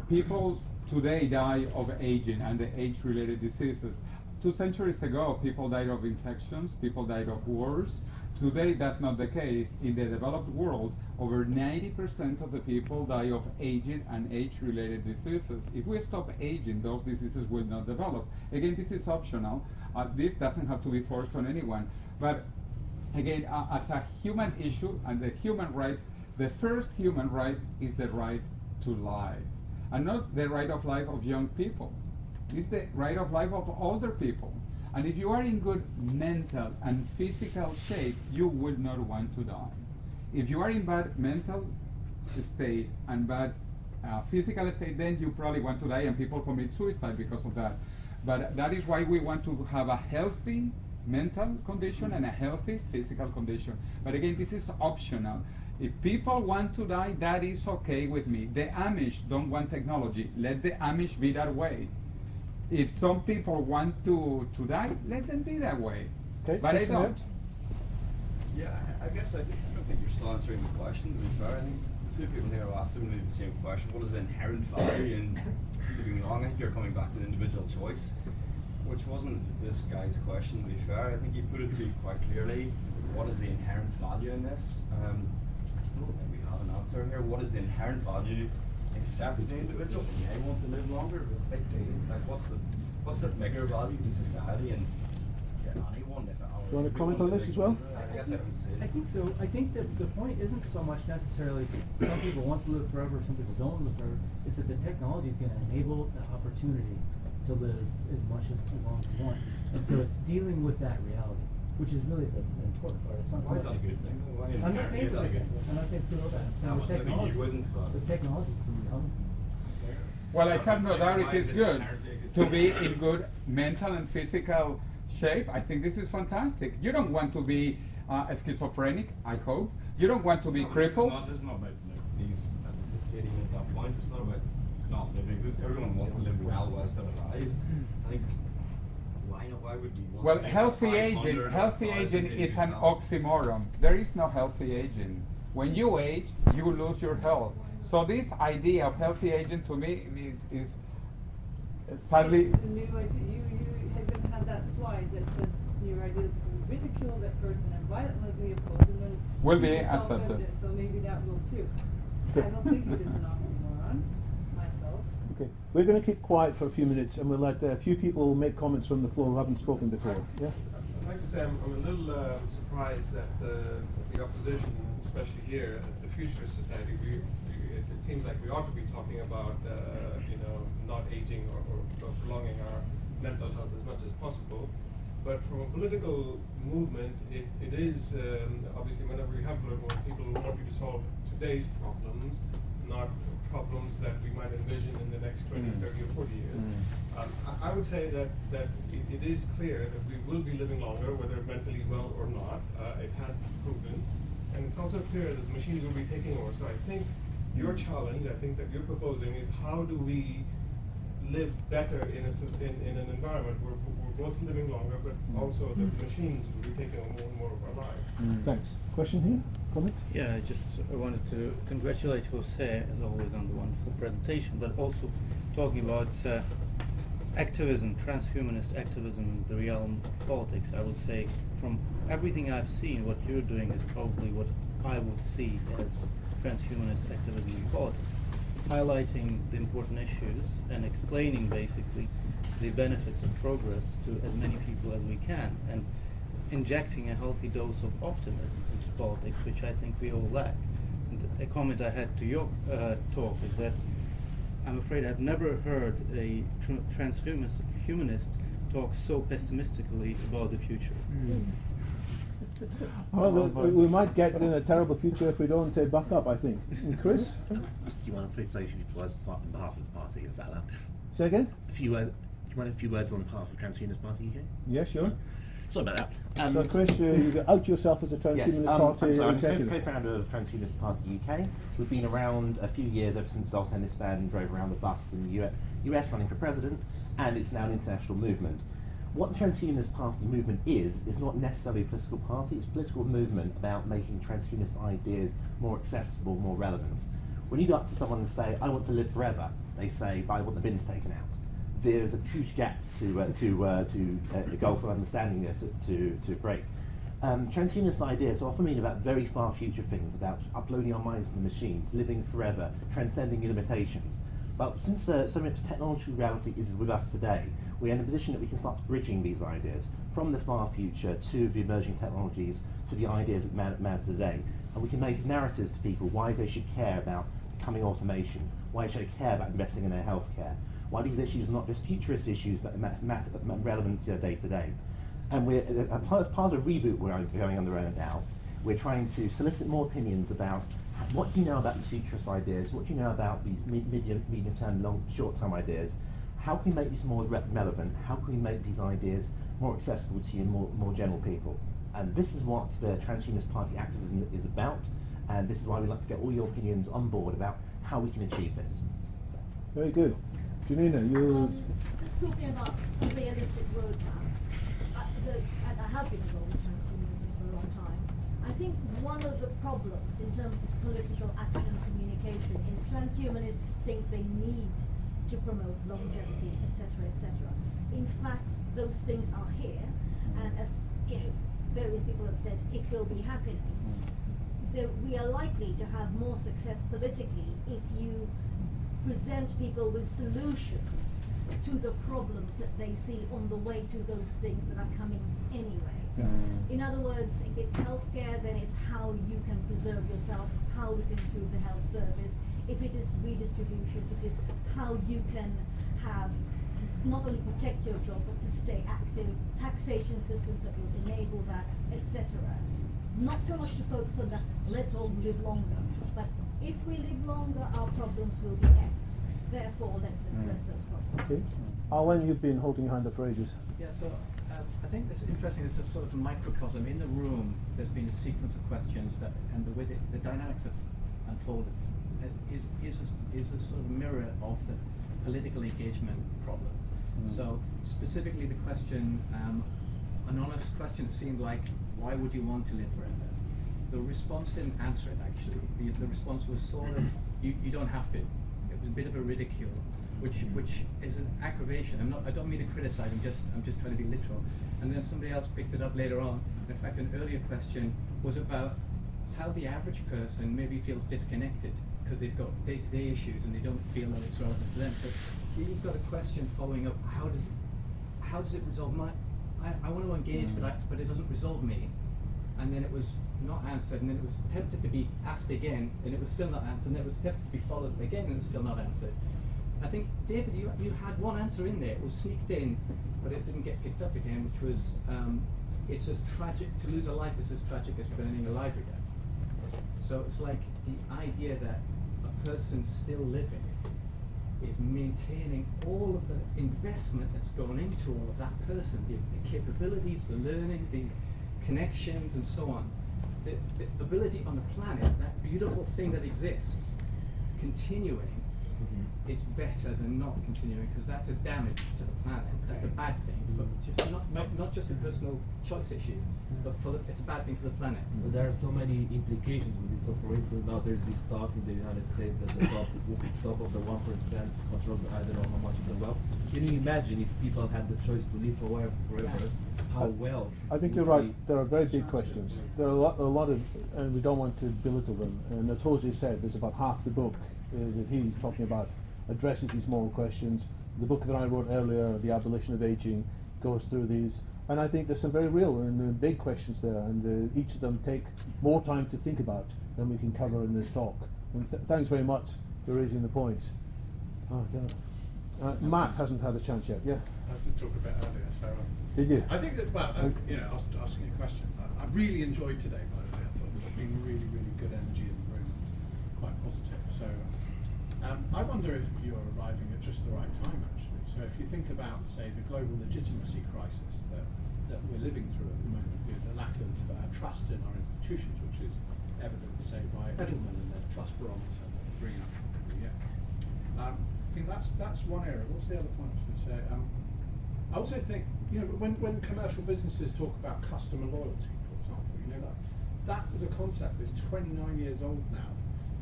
people today die of aging and the age-related diseases. 2 centuries ago, people died of infections, people died of wars. Today, that's not the case. In the developed world, over 90% of the people die of aging and age-related diseases. If we stop aging, those diseases will not develop. Again, this is optional. This doesn't have to be forced on anyone. But again, as a human issue and the human rights, the first human right is the right to life. And not the right of life of young people. It's the right of life of older people. And if you are in good mental and physical shape, you will not want to die. If you are in bad mental state and bad physical state, then you probably want to die, and people commit suicide because of that. But that is why we want to have a healthy mental condition and a healthy physical condition. But again, this is optional. If people want to die, that is okay with me. The Amish don't want technology. Let the Amish be that way. If some people want to die, let them be that way. Okay, but I don't. Yeah, I guess I don't think you're still answering the question, to be fair. I think two people here have asked similarly the same question. What is the inherent value in living long? I think you're coming back to the individual choice, which wasn't this guy's question, to be fair. I think he put it to you quite clearly. What is the inherent value in this? I still don't think we have an answer here. What is the inherent value except the individual? They want to live longer, but like what's the bigger value to society and anyone? You want to comment on this as well? I guess I can say. I think so. I think that the point isn't so much necessarily some people want to live forever, some people don't want to live forever. It's that the technology is going to enable the opportunity to live as much as long as you want. And so it's dealing with that reality, which is really the important part. It's not Why is that a good thing? I'm not saying it's a good thing. I'm not saying it's good or bad. I'm saying the technology is coming. Well, I have no doubt it is good to be in good mental and physical shape. I think this is fantastic. You don't want to be schizophrenic, I hope. You don't want to be crippled. This is not about these getting at that point. It's not about not living. Everyone wants to live well while still alive. I think why would we want Well, to live healthy aging is an oxymoron. There is no healthy aging. When you age, you lose your health. So this idea of healthy aging to me is sadly. It's a new idea. You had that slide that said new ideas will be ridiculed at first and then violently opposed and then will be accepted. accepted. So maybe that will too. I don't think it is an oxymoron myself. Okay, we're going to keep quiet for a few minutes and we'll let a few people make comments from the floor who haven't spoken before. Yeah? I'd like to say I'm a little surprised at the opposition, especially here at the Futurist Society. It seems like we ought to be talking about not aging or prolonging our mental health as much as possible. But from a political movement, it is obviously whenever we have political people who want you to solve today's problems, not problems that we might envision in the next 20, 30 or 40 years. I would say that it is clear that we will be living longer, whether mentally well or not. It has been proven. And it's also clear that the machines will be taking over. So I think your challenge, I think that you're proposing, is how do we live better in an environment where we're both living longer, but also the machines will be taking over more and more of our lives. Thanks. Question here? Comment? Yeah, I wanted to congratulate Jose, as always, on the wonderful presentation, but also talking about activism, transhumanist activism in the realm of politics, I would say from everything I've seen, what you're doing is probably what I would see as transhumanist activism in politics. Highlighting the important issues and explaining basically the benefits of progress to as many people as we can, and injecting a healthy dose of optimism into politics, which I think we all lack. And a comment I had to your talk is that I'm afraid I've never heard a transhumanist talk so pessimistically about the future. Well, we might get in a terrible future if we don't buck up, I think. And Chris? Do you want to say a few words on behalf of the party? Is that allowed? Say again? Do you want a few words on behalf of Transhumanist Party UK? Yeah, sure. Sorry about that. So Chris, you out yourself as a Transhumanist Party I'm executive. co-founder of Transhumanist Party UK. We've been around a few years, ever since Zoltan Isvan drove around the bus in the US running for president, and it's now an international movement. What the Transhumanist Party movement is not necessarily a political party, it's a political movement about making transhumanist ideas more accessible, more relevant. When you go up to someone and say, I want to live forever, they say, but I want the bins taken out. There's a huge gap to a goal for understanding there to break. Transhumanist ideas often mean about very far future things, about uploading our minds to the machines, living forever, transcending limitations. But since so much technological reality is with us today, we're in a position that we can start bridging these ideas from the far future to the emerging technologies to the ideas that matter today. And we can make narratives to people why they should care about coming automation, why they should care about investing in their healthcare, why these issues are not just futurist issues but relevant to day to day. And we're part of a reboot we're going on right now. We're trying to solicit more opinions about what do you know about these futurist ideas, what do you know about these medium-term, short-term ideas, how can we make these more relevant, how can we make these ideas more accessible to you, more general people. And this is what the Transhumanist Party activism is about, and this is why we'd like to get all your opinions on board about how we can achieve this. Very good. Janina, you... Just talking about a realistic roadmap, I have been involved in transhumanism for a long time. I think one of the problems in terms of political action and communication is transhumanists think they need to promote longevity, etc., etc. In fact, those things are here, and as various people have said, it will be happening. We are likely to have more success politically if you present people with solutions to the problems that they see on the way to those things that are coming anyway. In other words, if it's healthcare, then it's how you can preserve yourself, how you can improve the health service. If it is redistribution, it is how you can have not only protect yourself but to stay active, taxation systems that will enable that, etc. Not so much to focus on that, let's all live longer, but if we live longer, our problems will be X. Therefore, let's address those problems. Okay. Alan, you've been holding your hand up for ages. Yeah, so I think it's interesting, it's a sort of microcosm. In the room, there's been a sequence of questions that, and the way the dynamics have unfolded is a sort of mirror of the political engagement problem. So specifically the question, an honest question, it seemed like, why would you want to live forever? The response didn't answer it, actually. The response was sort of, you don't have to. It was a bit of a ridicule, which is an aggravation. I don't mean to criticize, I'm just trying to be literal. And then somebody else picked it up later on. In fact, an earlier question was about how the average person maybe feels disconnected because they've got day-to-day issues and they don't feel that it's relevant to them. So here you've got a question following up, how does it resolve my, I want to engage, but it doesn't resolve me. And then it was not answered, and then it was attempted to be asked again, and it was still not answered, and then it was attempted to be followed up again, and it was still not answered. I think, David, you had one answer in there. It was sneaked in, but it didn't get picked up again, which was, it's as tragic, to lose a life is as tragic as burning alive again. So it's like the idea that a person still living is maintaining all of the investment that's gone into all of that person, the capabilities, the learning, the connections, and so on. The ability on the planet, that beautiful thing that exists, continuing it's better than not continuing, because that's a damage to the planet. That's a bad thing, for just not just a personal choice issue, but it's a bad thing for the planet. But there are so many implications with this. So, for instance, now there's this talk in the United States that the top of the 1% control, I don't know how much of the wealth. Can you imagine if people had the choice to live forever, how well? I think you're right. There are very big questions. There are a lot of, and we don't want to belittle them. And as Jose said, there's about half the book that he's talking about addresses these moral questions. The book that I wrote earlier, The Abolition of Aging, goes through these. And I think there's some very real and big questions there, and each of them take more time to think about than we can cover in this talk. And thanks very much for raising the points. Matt hasn't had a chance yet. Yeah. I did talk a bit earlier, so. Did you? I think that, well, you know, asking you questions. I really enjoyed today, by the way. I thought there's been really, really good energy in the room, quite positive. So I wonder if you're arriving at just the right time, actually. So if you think about, say, the global legitimacy crisis that we're living through at the moment, with the lack of trust in our institutions, which is evident, say, by Edelman and their trust barometer that they bring up every year. I think that's one area. What's the other point I was going to say? I also think, you know, when commercial businesses talk about customer loyalty, for example, you know, that as a concept is 29 years old now,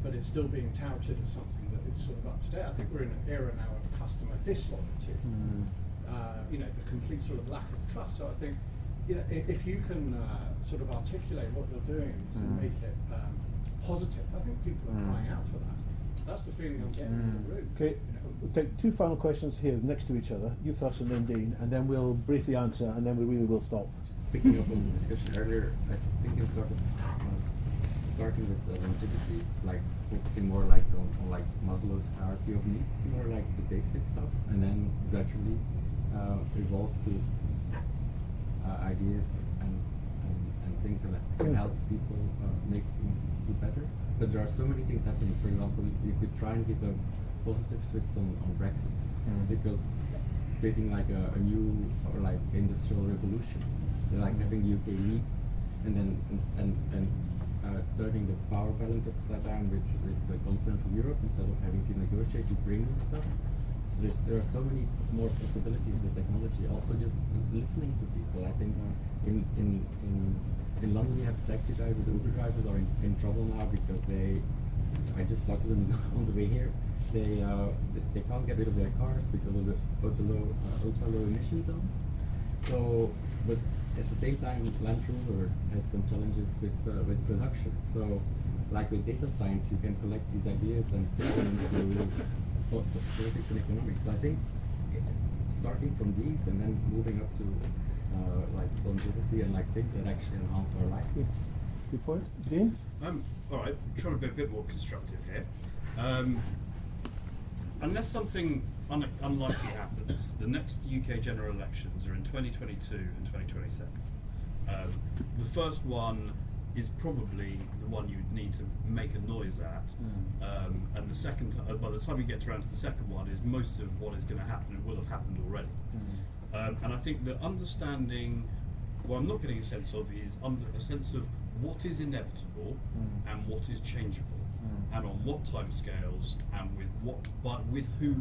but it's still being touted as something that is sort of up to date. I think we're in an era now of customer disloyalty. You know, the complete sort of lack of trust. So I think, you know, if you can sort of articulate what you're doing and make it positive, I think people are crying out for that. That's the feeling I'm getting in the room. Okay, we'll take two final questions here next to each other. You first and then Dean, and then we'll briefly answer, and then we really will stop. Just picking up on the discussion earlier, I think it's sort of starting with longevity, like focusing more like on like Maslow's hierarchy of needs, more like the basic stuff, and then gradually evolve to ideas and things that can help people make things do better. But there are so many things happening. For example, you could try and give a positive twist on Brexit, because creating like a new or like industrial revolution, like having the UK lead, and then turning the power balance upside down with the continental Europe instead of having to negotiate to bring stuff. So there are so many more possibilities with technology. Also, just listening to people. I think in London, we have taxi drivers, Uber drivers are in trouble now because I just talked to them on the way here. They can't get rid of their cars because of the ultra low emission zones. So, but at the same time, Land Rover has some challenges with production. So, like with data science, you can collect these ideas and put them into politics and economics. So I think starting from these and then moving up to like longevity and like things that actually enhance our life. Yeah. Good point. Dean? All right, trying to be a bit more constructive here. Unless something unlikely happens, the next UK general elections are in 2022 and 2027. The first one is probably the one you'd need to make a noise at, and the second, by the time you get around to the second one, is most of what is going to happen and will have happened already. And I think that understanding, what I'm not getting a sense of is a sense of what is inevitable and what is changeable, and on what timescales and with what, but with who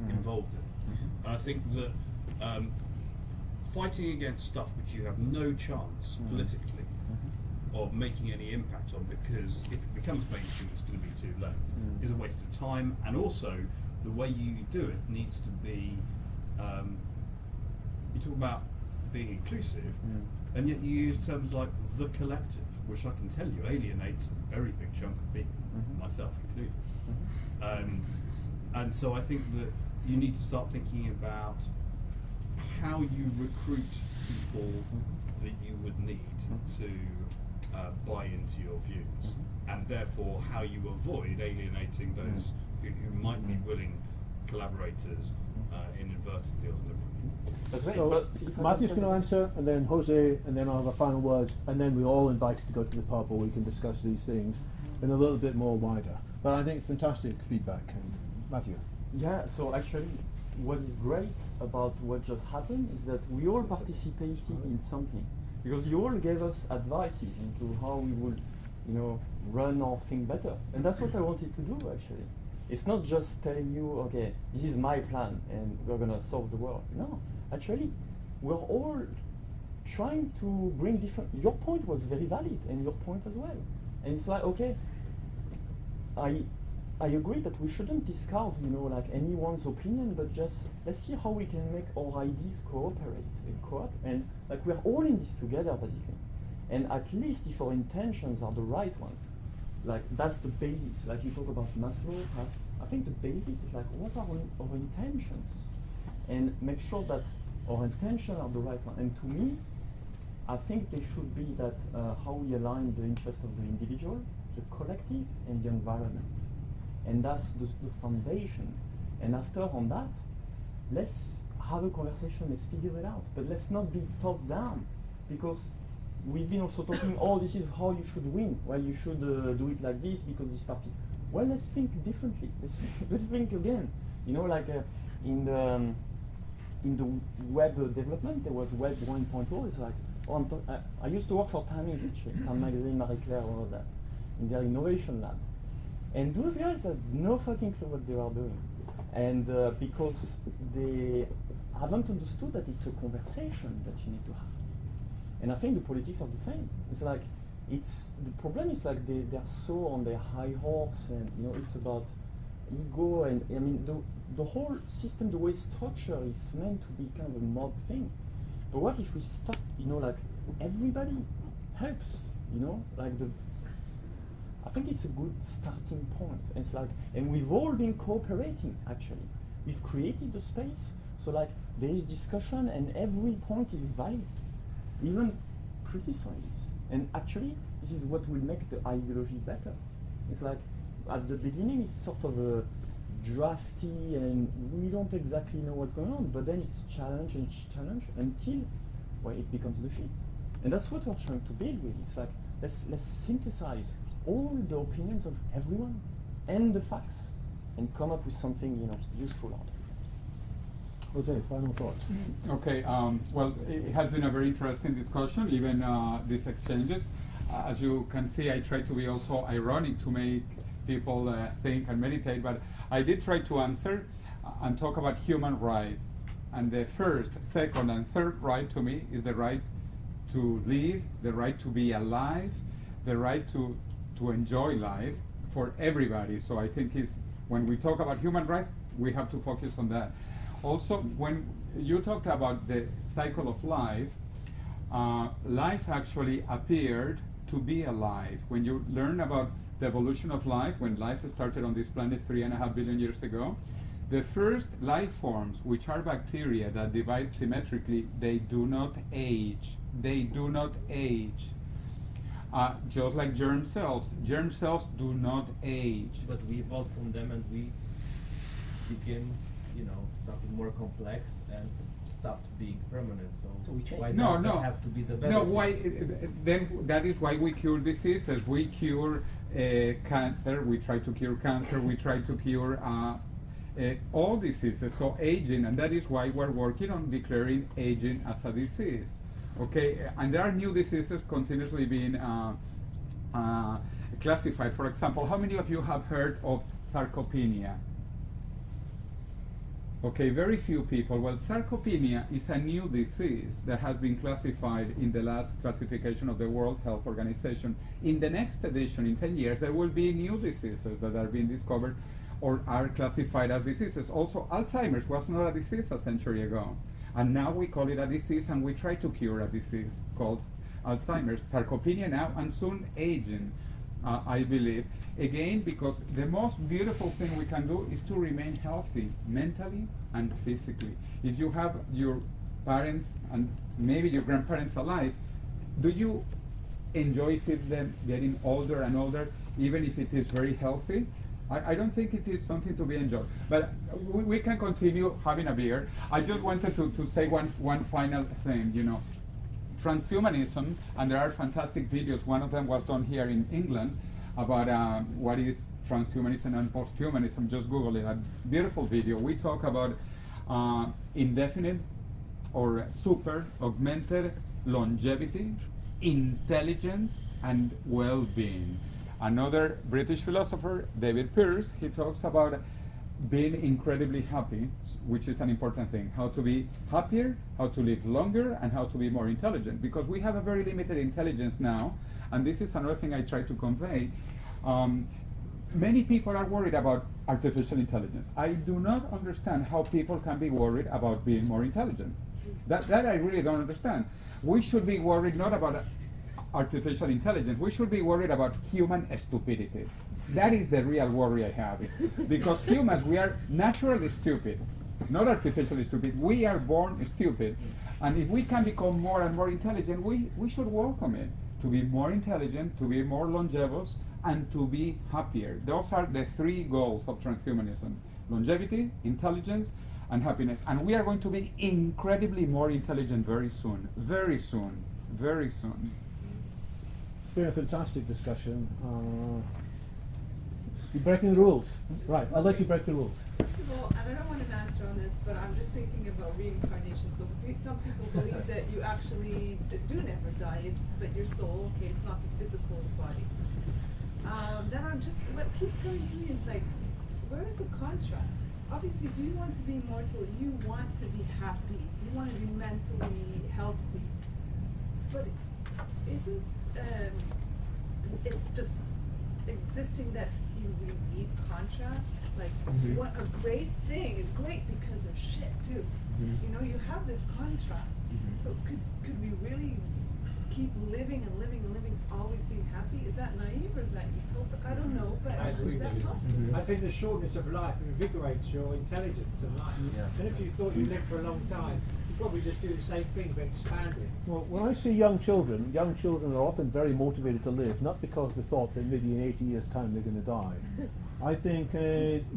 involved in it. And I think that fighting against stuff which you have no chance politically of making any impact on, because if it becomes mainstream, it's going to be too late, is a waste of time. And also, the way you do it needs to be. You talk about being inclusive, and yet you use terms like the collective, which I can tell you alienates a very big chunk of people, myself included. And so I think that you need to start thinking about how you recruit people that you would need to buy into your views, and therefore how you avoid alienating those who might be willing collaborators inadvertently or deliberately. So Matthew's going to answer, and then Jose, and then I'll have a final word, and then we're all invited to go to the pub where we can discuss these things in a little bit more wider. But I think fantastic feedback. And Matthew. Yeah, so actually what is great about what just happened is that we all participated in something, because you all gave us advices into how we would, run our thing better. And that's what I wanted to do actually. It's not just telling you, okay, this is my plan and we're gonna solve the world. No, actually, we're all trying to bring different. Your point was very valid, and your point as well. And it's like, okay, I agree that we shouldn't discount, like anyone's opinion, but just let's see how we can make our ideas cooperate and co-op, and like we're all in this together basically. And at least if our intentions are the right one, like that's the basis. Like you talk about Maslow, I think the basis is like what are our intentions, and make sure that our intentions are the right one. And to me, I think they should be that how we align the interest of the individual, the collective, and the environment. And that's the foundation. And after on that, let's have a conversation, let's figure it out. But let's not be top down, because we've been also talking, oh, this is how you should win. Well, you should do it like this because this party. Well, let's think differently. Let's think again. Like in the web development, there was Web 1.0. It's like, I used to work for Time Magazine, Marie Claire, all of that, in their innovation lab. And those guys had no fucking clue what they were doing. And because they haven't understood that it's a conversation that you need to have. And I think the politics are the same. It's like, the problem is like they're so on their high horse, and it's about ego, and I mean the whole system, the way it's structured is meant to be kind of a mob thing. But what if we start, like everybody helps, like I think it's a good starting point. It's like, and we've all been cooperating actually. We've created the space, so like there is discussion and every point is valid, even criticize. And actually, this is what will make the ideology better. It's like, at the beginning it's sort of a drafty and we don't exactly know what's going on, but then it's challenge and challenge until, well, it becomes the shit. And that's what we're trying to build with. It's like, let's synthesize all the opinions of everyone and the facts and come up with something, useful out of it. Okay, final thoughts. Okay, well, it has been a very interesting discussion, even these exchanges. As you can see, I try to be also ironic to make people think and meditate, but I did try to answer and talk about human rights. And the first, second, and third right to me is the right to live, the right to be alive, the right to enjoy life for everybody. So I think when we talk about human rights, we have to focus on that. Also, when you talked about the cycle of life, life actually appeared to be alive. When you learn about the evolution of life, when life started on this planet 3.5 billion years ago, the first life forms, which are bacteria that divide symmetrically, they do not age. They do not age. Just like germ cells do not age. But we evolved from them and we became, something more complex and stopped being permanent. So we change. Why does that have to be the better? No, why? Then that is why we cure diseases. We cure cancer. We try to cure cancer. We try to cure all diseases. So aging, and that is why we're working on declaring aging as a disease. Okay, and there are new diseases continuously being classified. For example, how many of you have heard of sarcopenia? Okay, very few people. Well, sarcopenia is a new disease that has been classified in the last classification of the World Health Organization. In the next edition, in 10 years, there will be new diseases that are being discovered or are classified as diseases. Also, Alzheimer's was not a disease a century ago. And now we call it a disease, and we try to cure a disease called Alzheimer's. Sarcopenia now, and soon aging, I believe. Again, because the most beautiful thing we can do is to remain healthy, mentally and physically. If you have your parents and maybe your grandparents alive, do you enjoy seeing them getting older and older, even if it is very healthy? I don't think it is something to be enjoyed. But we can continue having a beer. I just wanted to say one final thing, Transhumanism, and there are fantastic videos. One of them was done here in England about what is transhumanism and posthumanism. Just Google it, a beautiful video. We talk about indefinite or super augmented longevity, intelligence, and well-being. Another British philosopher, David Pearce, he talks about being incredibly happy, which is an important thing. How to be happier, how to live longer, and how to be more intelligent. Because we have a very limited intelligence now, and this is another thing I try to convey. Many people are worried about artificial intelligence. I do not understand how people can be worried about being more intelligent. That I really don't understand. We should be worried not about artificial intelligence. We should be worried about human stupidity. That is the real worry I have. Because humans, we are naturally stupid, not artificially stupid. We are born stupid. And if we can become more and more intelligent, we should welcome it. To be more intelligent, to be more longevous, and to be happier. Those are the three goals of transhumanism: longevity, intelligence, and happiness. And we are going to be incredibly more intelligent very soon. Very soon. Very soon. It's been a fantastic discussion. You're breaking the rules. Right, I'll let you break the rules. First of all, and I don't want an answer on this, but I'm just thinking about reincarnation. So some people believe that you actually do never die, it's that your soul, okay, it's not the physical body. Then what keeps coming to me is like, where's the contrast? Obviously, if you want to be immortal, you want to be happy, you want to be mentally healthy. But isn't it just existing that you really need contrast? Like, what a great thing. It's great because there's shit too. You know, you have this contrast. So could we really keep living and living and living, always being happy? Is that naive or is that utopic? I don't know, but is that possible? I think the shortness of life invigorates your intelligence and life. And if you thought you lived for a long time, you'd probably just do the same thing but expand it. Well, when I see young children are often very motivated to live, not because they thought that maybe in 80 years' time they're going to die. I think,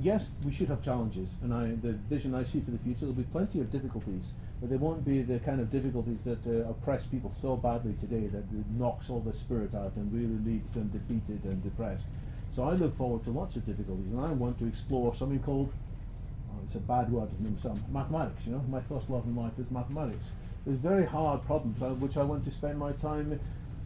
yes, we should have challenges, and the vision I see for the future, there'll be plenty of difficulties, but they won't be the kind of difficulties that oppress people so badly today that it knocks all the spirit out and really leaves them defeated and depressed. So I look forward to lots of difficulties, and I want to explore something called, it's a bad word, mathematics. You know, my first love in life is mathematics. There's very hard problems which I want to spend my time,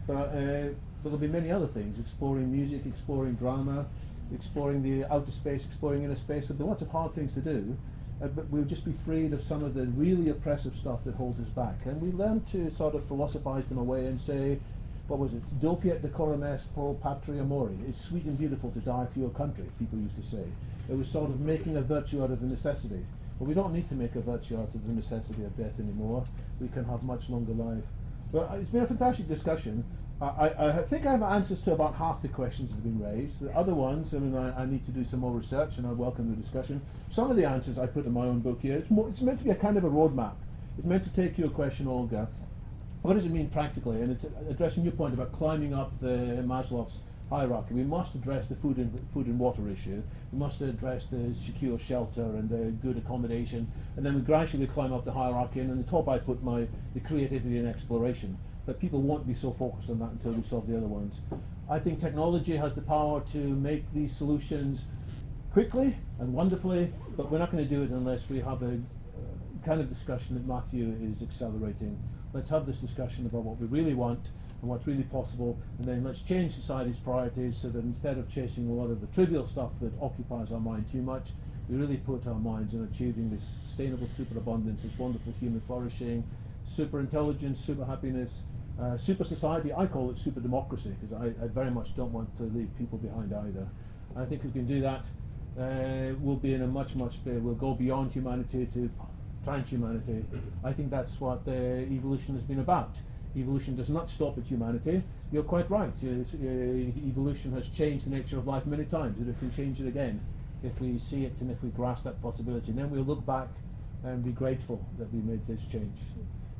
but there'll be many other things, exploring music, exploring drama, exploring the outer space, exploring inner space. There'll be lots of hard things to do, but we'll just be freed of some of the really oppressive stuff that holds us back. And we learn to sort of philosophize them away and say, what was it? Dopiet decorum est pro patria mori. It's sweet and beautiful to die for your country, people used to say. It was sort of making a virtue out of a necessity. But we don't need to make a virtue out of the necessity of death anymore. We can have much longer life. But it's been a fantastic discussion. I think I have answers to about half the questions that have been raised. The other ones, I mean, I need to do some more research, and I welcome the discussion. Some of the answers I put in my own book here. It's meant to be a kind of a roadmap. It's meant to take your question, Olga. What does it mean practically? And it's addressing your point about climbing up the Maslow's hierarchy. We must address the food and water issue. We must address the secure shelter and the good accommodation, and then we gradually climb up the hierarchy. And in the top, I put the creativity and exploration. But people won't be so focused on that until we solve the other ones. I think technology has the power to make these solutions quickly and wonderfully, but we're not going to do it unless we have a kind of discussion that Mathieu is accelerating. Let's have this discussion about what we really want and what's really possible, and then let's change society's priorities so that instead of chasing a lot of the trivial stuff that occupies our mind too much, we really put our minds on achieving this sustainable superabundance, this wonderful human flourishing, super intelligence, super happiness, super society. I call it super democracy, because I very much don't want to leave people behind either. I think we can do that. We'll be in a much we'll go beyond humanity to transhumanity. I think that's what evolution has been about. Evolution does not stop at humanity. You're quite right. Evolution has changed the nature of life many times, and it can change it again if we see it and if we grasp that possibility. And then we'll look back and be grateful that we made this change.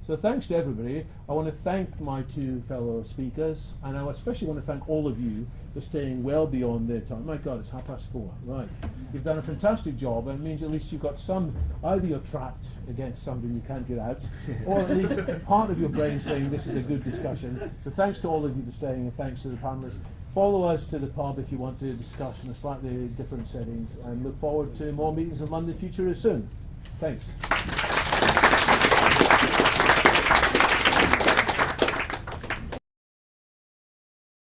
So thanks to everybody. I want to thank my two fellow speakers, and I especially want to thank all of you for staying well beyond their time. My God, it's 4:30. Right. You've done a fantastic job, and it means at least you've got some, either you're trapped against something you can't get out, or at least part of your brain saying this is a good discussion. So thanks to all of you for staying, and thanks to the panelists. Follow us to the pub if you want to discuss in a slightly different settings, and look forward to more meetings of London Futurists soon. Thanks.